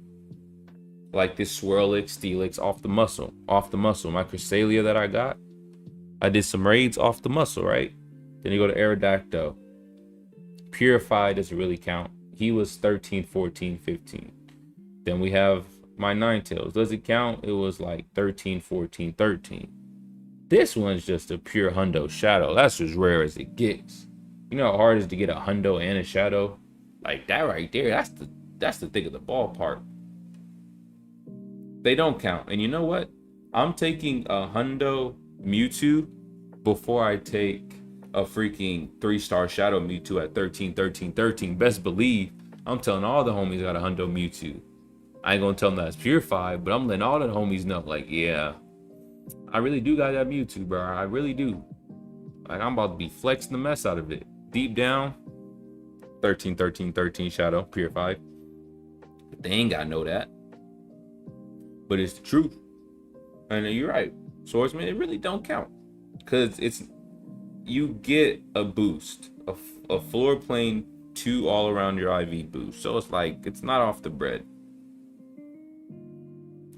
like this Swirlix, Steelix off the muscle. My Cresselia that I got, I did some raids off the muscle, right? Then you go to Aerodactyl. Purified doesn't really count. He was 13, 14, 15. Then we have my Ninetales. Does it count? It was like 13, 14, 13. This one's just a pure hundo Shadow. That's as rare as it gets. You know how hard it is to get a hundo and a Shadow? Like that right there, that's the thing of the ballpark. They don't count. And you know what? I'm taking a hundo Mewtwo before I take a freaking 3-star Shadow Mewtwo at 13, 13, 13. Best believe I'm telling all the homies I got a hundo Mewtwo. I ain't gonna tell them that it's purified, but I'm letting all the homies know, like, yeah, I really do got that Mewtwo, bro. I really do. Like, I'm about to be flexing the mess out of it. Deep down, 13, 13, 13 Shadow, purified. But they ain't gotta know that. But it's the truth. And you're right, Swordsman, it really don't count. Because you get a boost, a floor plane 2 all around your IV boost. So it's like, it's not off the bread.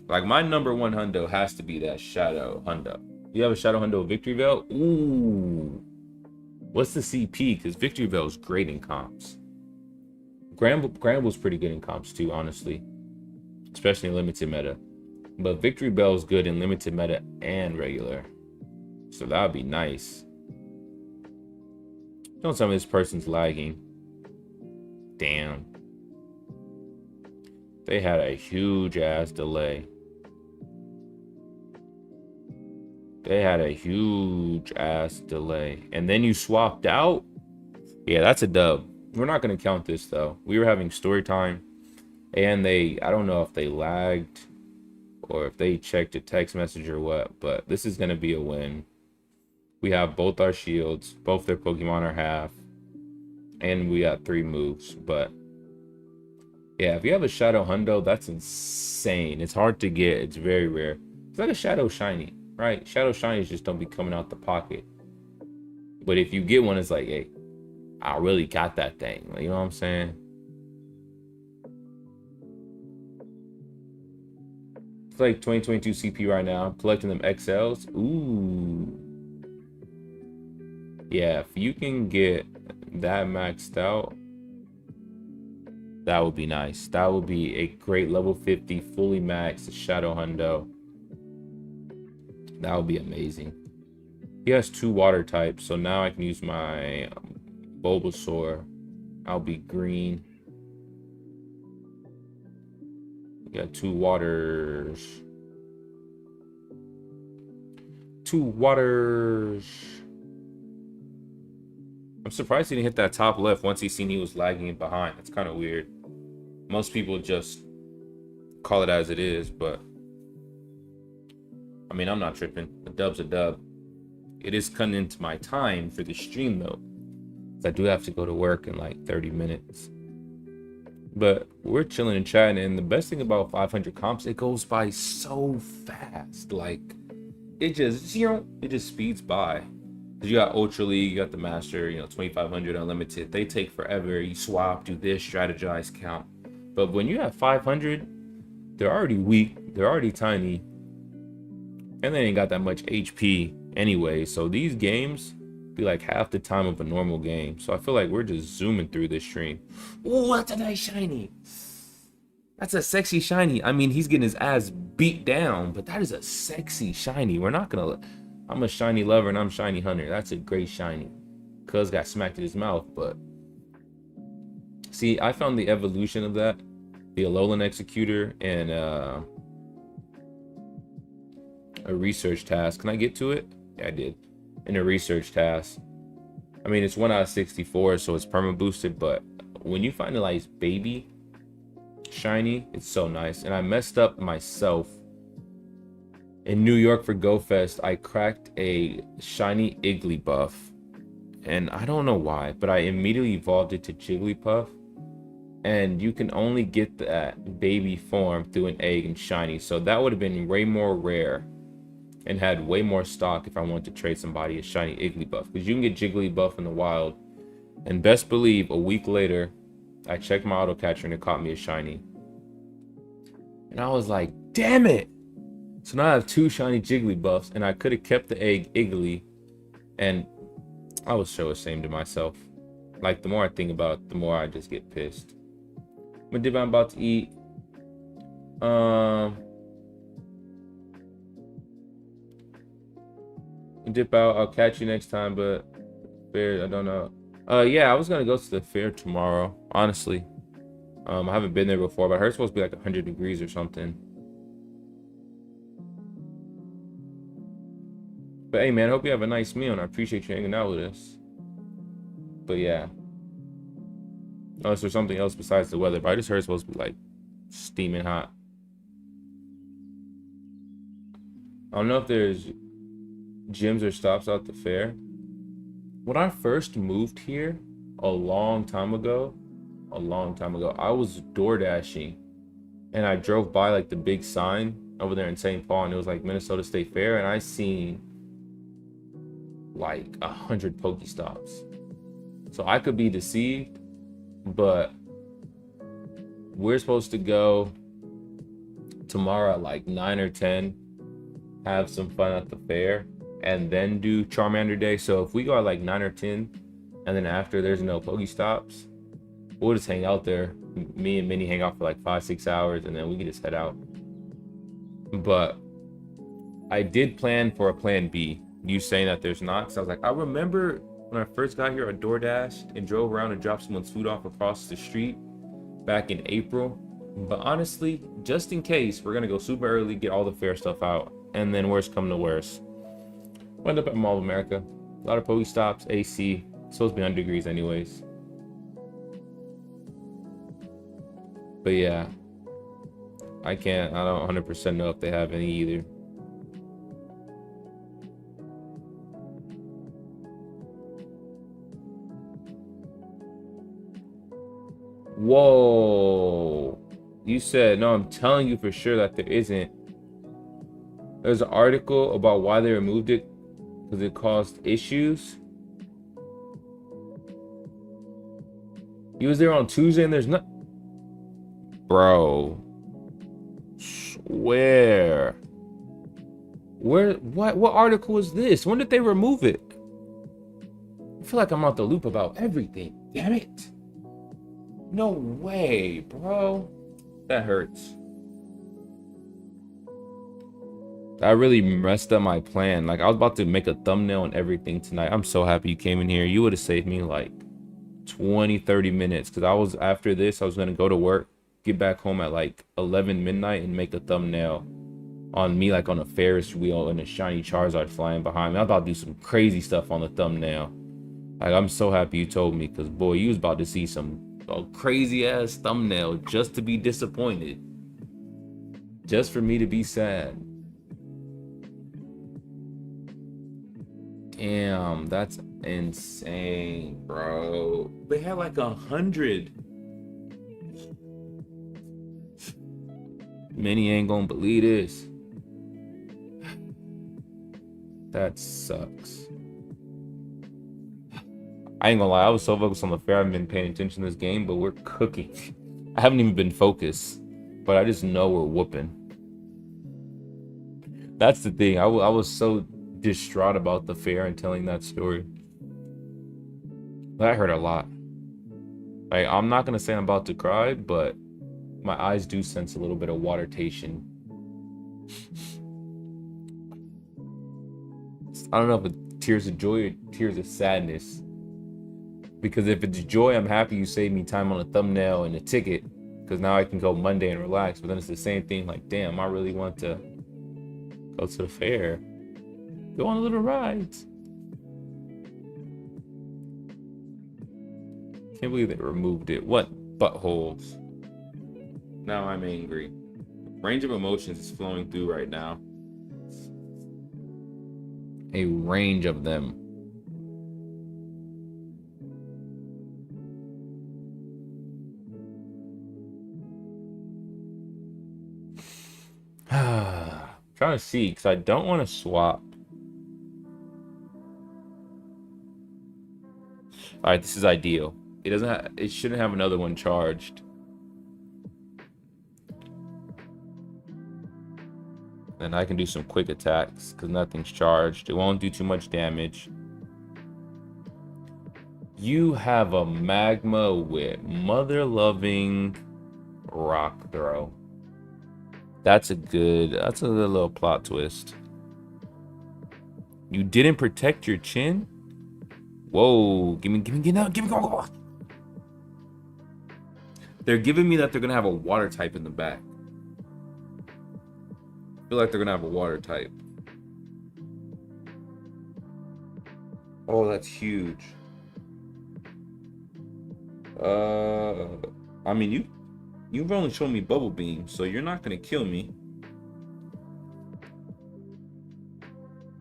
Like my number 1 hundo has to be that Shadow hundo. You have a Shadow hundo Victory Veil? Ooh. What's the CP? Because Victory Veil is great in comps. Granbull's pretty good in comps too, honestly. Especially in limited meta. But Victory Bell is good in limited meta and regular. So that would be nice. Don't tell me this person's lagging. Damn. They had a huge ass delay. And then you swapped out? Yeah, that's a dub. We're not going to count this though. We were having story time. And I don't know if they lagged or if they checked a text message or what, but this is going to be a win. We have both our shields, both their Pokemon are half, and we got 3 moves. But yeah, if you have a Shadow hundo, that's insane. It's hard to get. It's very rare. It's like a Shadow shiny, right? Shadow shinies just don't be coming out the pocket. But if you get one, it's like, hey, I really got that thing. Like, you know what I'm saying? It's like 2022 CP right now. I'm collecting them XLs. Ooh. Yeah, if you can get that maxed out, that would be nice. That would be a great level 50 fully maxed Shadow hundo. That would be amazing. He has 2 water types, so now I can use my Bulbasaur. I'll be green. Got 2 waters. 2 waters. I'm surprised he didn't hit that top left once he seen he was lagging behind. That's kind of weird. Most people just call it as it is, but I mean, I'm not tripping. A dub's a dub. It is cutting into my time for the stream though. I do have to go to work in like 30 minutes. But we're chilling and chatting, and the best thing about 500 comps, it goes by so fast. Like, it just speeds by. Because you got Ultra League, you got the Master, 2500 Unlimited. They take forever. You swap, do this, strategize, count. But when you have 500, they're already weak, they're already tiny, and they ain't got that much HP anyway. So these games be like half the time of a normal game. So I feel like we're just zooming through this stream. Oh, that's a nice shiny. That's a sexy shiny. I mean, he's getting his ass beat down, but that is a sexy shiny. We're not gonna. I'm a shiny lover and I'm shiny hunter. That's a great shiny. Cuz got smacked in his mouth, but see, I found the evolution of that, the Alolan Executor, and a research task. Can I get to it? Yeah, I did. In a research task. I mean, it's 1 out of 64, so it's perma boosted, but when you find a nice baby shiny, it's so nice. And I messed up myself. In New York for GoFest, I cracked a shiny Igglybuff. And I don't know why, but I immediately evolved it to Jigglypuff. And you can only get that baby form through an egg and shiny. So that would have been way more rare and had way more stock if I wanted to trade somebody a shiny Igglybuff. Because you can get Jigglypuff in the wild. And best believe, a week later, I checked my auto catcher and it caught me a shiny. And I was like, damn it! So now I have 2 shiny Jigglypuffs, and I could have kept the egg Iggly. And I was so ashamed of myself. Like, the more I think about it, the more I just get pissed. What dip I'm about to eat? Dip out. I'll catch you next time, but fair, I don't know. Yeah, I was gonna go to the fair tomorrow, honestly. I haven't been there before, but I heard it's supposed to be like 100 degrees or something. But hey, man, I hope you have a nice meal, and I appreciate you hanging out with us. But yeah. Unless there's something else besides the weather, but I just heard it's supposed to be like steaming hot. I don't know if there's gyms or stops out the fair. When I first moved here a long time ago, I was door dashing, and I drove by like the big sign over there in St. Paul, and it was like Minnesota State Fair, and I seen like 100 Pokestops. So I could be deceived, but we're supposed to go tomorrow at like 9 or 10, have some fun at the fair, and then do Charmander Day. So if we go at like 9 or 10, and then after there's no Pokestops, we'll just hang out there. Me and Minnie hang out for like 5-6 hours, and then we can just head out. But I did plan for a plan B. You saying that there's not, because I was like, I remember when I first got here, I DoorDashed and drove around and dropped someone's food off across the street back in April. But honestly, just in case, we're gonna go super early, get all the fair stuff out, and then worst come to worst, we'll end up at Mall of America. A lot of Pokestops, AC. It's supposed to be 100 degrees anyways. But yeah, I don't 100% know if they have any either. Whoa, you said no. I'm telling you for sure that there isn't. There's an article about why they removed it because it caused issues. He was there on Tuesday and there's not. Bro, where? What article is this? When did they remove it? I feel like I'm out the loop about everything. Damn it. No way, bro. That hurts. That really messed up my plan. Like, I was about to make a thumbnail and everything tonight. I'm so happy you came in here. You would have saved me like 20-30 minutes, because I was, after this, I was gonna go to work, get back home at like 11 midnight and make a thumbnail on me like on a Ferris wheel and a shiny Charizard flying behind me. I was about to do some crazy stuff on the thumbnail. Like, I'm so happy you told me, because boy, you was about to see some crazy ass thumbnail just to be disappointed, just for me to be sad. Damn, that's insane, bro. They had like 100. Many ain't gonna believe this. That sucks. I ain't gonna lie, I was so focused on the fair, I haven't been paying attention to this game, but we're cooking. I haven't even been focused, but I just know we're whooping. That's the thing. I was so distraught about the fair and telling that story. That hurt a lot. Like, I'm not gonna say I'm about to cry, but my eyes do sense a little bit of watertation. I don't know if it's tears of joy or tears of sadness. Because if it's joy, I'm happy you saved me time on a thumbnail and a ticket, because now I can go Monday and relax. But then it's the same thing, like, damn, I really want to go to the fair, go on a little rides. Can't believe they removed it. What buttholes. Now I'm angry. Range of emotions is flowing through right now. A range of them. Trying to see, because I don't want to swap. All right, this is ideal. It doesn't have, it shouldn't have another one charged. Then I can do some quick attacks because nothing's charged. It won't do too much damage. You have a magma with mother-loving rock throw. That's a good little plot twist. You didn't protect your chin? Whoa, give me, go. They're giving me that they're gonna have a water type in the back. I feel like they're gonna have a water type. Oh, that's huge. I mean, you've only shown me Bubble Beam, so you're not gonna kill me.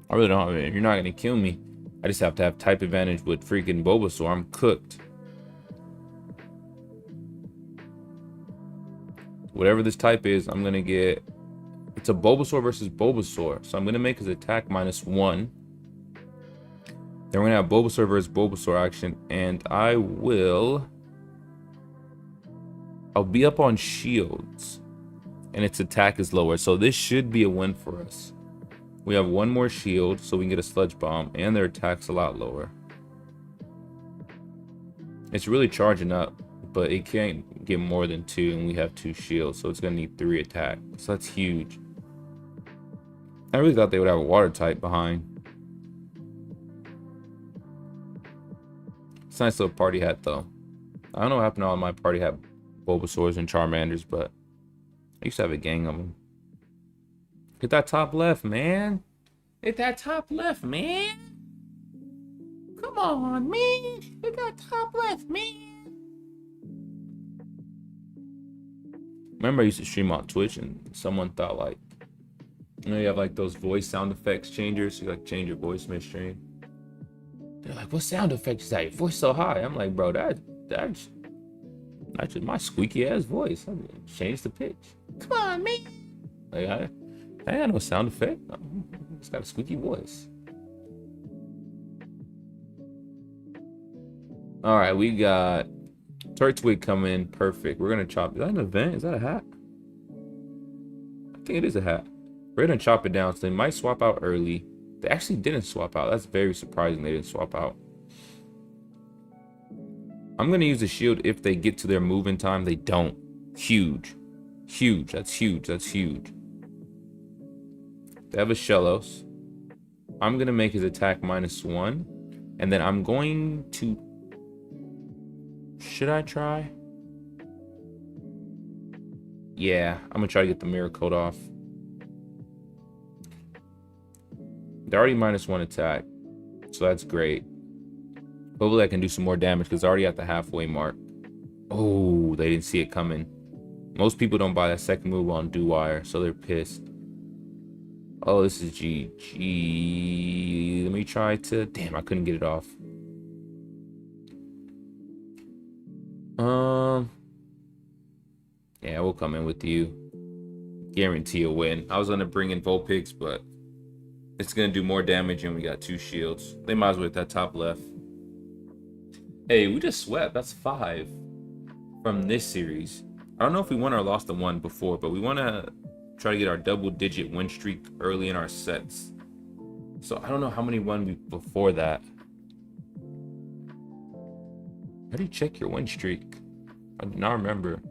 I really don't. You're not gonna kill me. I just have to have type advantage with freaking Bulbasaur. I'm cooked. Whatever this type is, I'm gonna get. It's a Bulbasaur versus Bulbasaur, so I'm gonna make his attack -1. Then we're gonna have Bulbasaur versus Bulbasaur action, and I'll be up on shields, and its attack is lower, so this should be a win for us. We have one more shield, so we can get a Sludge Bomb, and their attack's a lot lower. It's really charging up, but it can't get more than 2, and we have 2 shields, so it's gonna need 3 attack. So that's huge. I really thought they would have a water type behind. It's a nice little party hat, though. I don't know what happened to all my party hat Bulbasaurs and Charmanders, but I used to have a gang of them. Hit that top left, man. Hit that top left, man. Come on, man. Hit that top left, man. Remember I used to stream on Twitch and someone thought, like, you know, you have like those voice sound effects changers. You like change your voice midstream. They're like, what sound effect is that? Your voice so high. I'm like, bro, that's just my squeaky ass voice. I changed the pitch. Come on, man. Like, I ain't got no sound effect. It's got a squeaky voice. All right, we got Turtwig coming in. Perfect. We're gonna chop. Is that an event? Is that a hat? I think it is a hat. We're gonna chop it down. So they might swap out early. They actually didn't swap out. That's very surprising. They didn't swap out. I'm gonna use the shield if they get to their move in time. They don't. Huge. Huge. That's huge. That's huge. They have a Shellos. I'm going to make his attack -1. And then I'm going to... Should I try? Yeah, I'm going to try to get the Mirror Coat off. They're already -1 attack. So that's great. Hopefully I can do some more damage because they're already at the halfway mark. Oh, they didn't see it coming. Most people don't buy that second move on Dewire, so they're pissed. Oh, this is GG. Let me try to... Damn, I couldn't get it off. Yeah, we'll come in with you. Guarantee a win. I was going to bring in Vulpix, but it's going to do more damage and we got 2 shields. They might as well hit that top left. Hey, we just swept. That's 5 from this series. I don't know if we won or lost the one before, but we want to try to get our double-digit win streak early in our sets. So I don't know how many won before that. How do you check your win streak? I do not remember.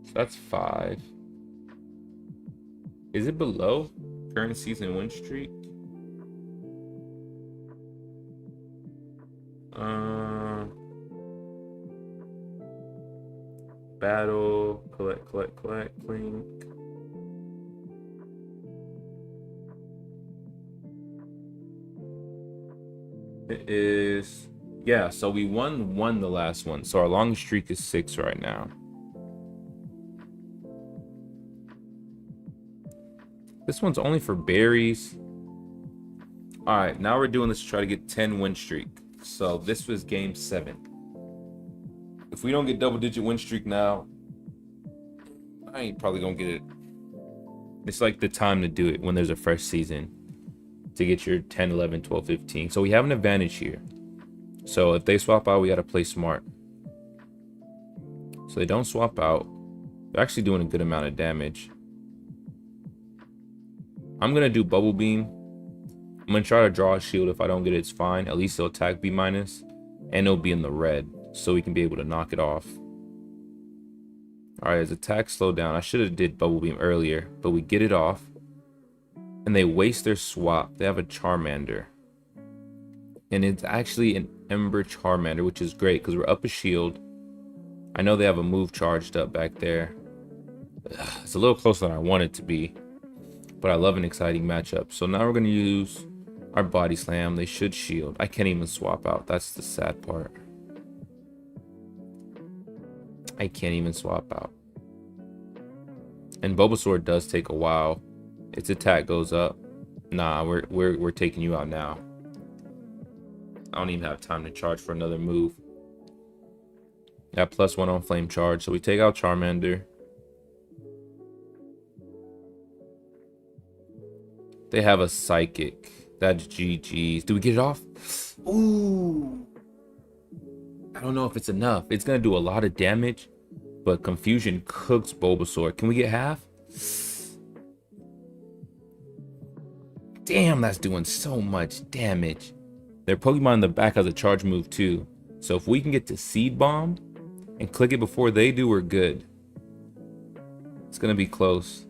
So that's 5. Is it below current season win streak? Battle, collect, link. It is, yeah, so we won the last one. So our longest streak is 6 right now. This one's only for berries. All right, now we're doing this to try to get 10 win streak. So this was game 7. If we don't get double-digit win streak now, I ain't probably gonna get it. It's like the time to do it when there's a fresh season to get your 10, 11, 12, 15. So we have an advantage here. So if they swap out, we gotta play smart. So they don't swap out. They're actually doing a good amount of damage. I'm gonna do Bubble Beam. I'm gonna try to draw a shield. If I don't get it, it's fine. At least it'll attack B-, and it'll be in the red, so we can be able to knock it off. All right, his attack slowed down. I should have did Bubble Beam earlier, but we get it off. And they waste their swap. They have a Charmander. And it's actually an Ember Charmander, which is great because we're up a shield. I know they have a move charged up back there. It's a little closer than I want it to be, but I love an exciting matchup. So now we're going to use our Body Slam. They should shield. I can't even swap out. That's the sad part. I can't even swap out. And Bulbasaur does take a while. Its attack goes up. Nah, we're taking you out now. I don't even have time to charge for another move. Got +1 on Flame Charge, so we take out Charmander. They have a Psychic. That's GG's. Do we get it off? Ooh. I don't know if it's enough. It's gonna do a lot of damage, but Confusion cooks Bulbasaur. Can we get half? Damn, that's doing so much damage. Their Pokemon in the back has a charge move too. So if we can get to Seed Bomb and click it before they do, we're good. It's gonna be close.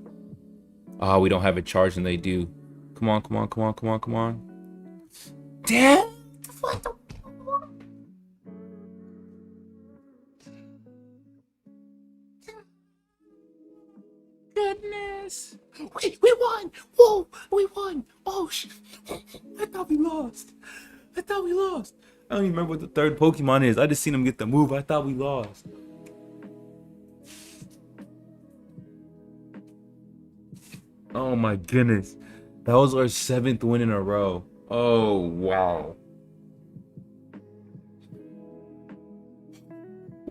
Ah, we don't have it charged and they do. Come on, come on, come on, come on, come on. Damn! What the fuck? Goodness! We won! Whoa! We won! Oh shit! I thought we lost. I thought we lost. I don't even remember what the third Pokemon is. I just seen him get the move. I thought we lost. Oh my goodness. That was our 7th win in a row. Oh, wow.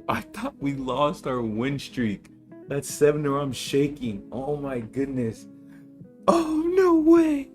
I thought we lost our win streak. That's 7 in a row. I'm shaking. Oh my goodness. Oh, no way.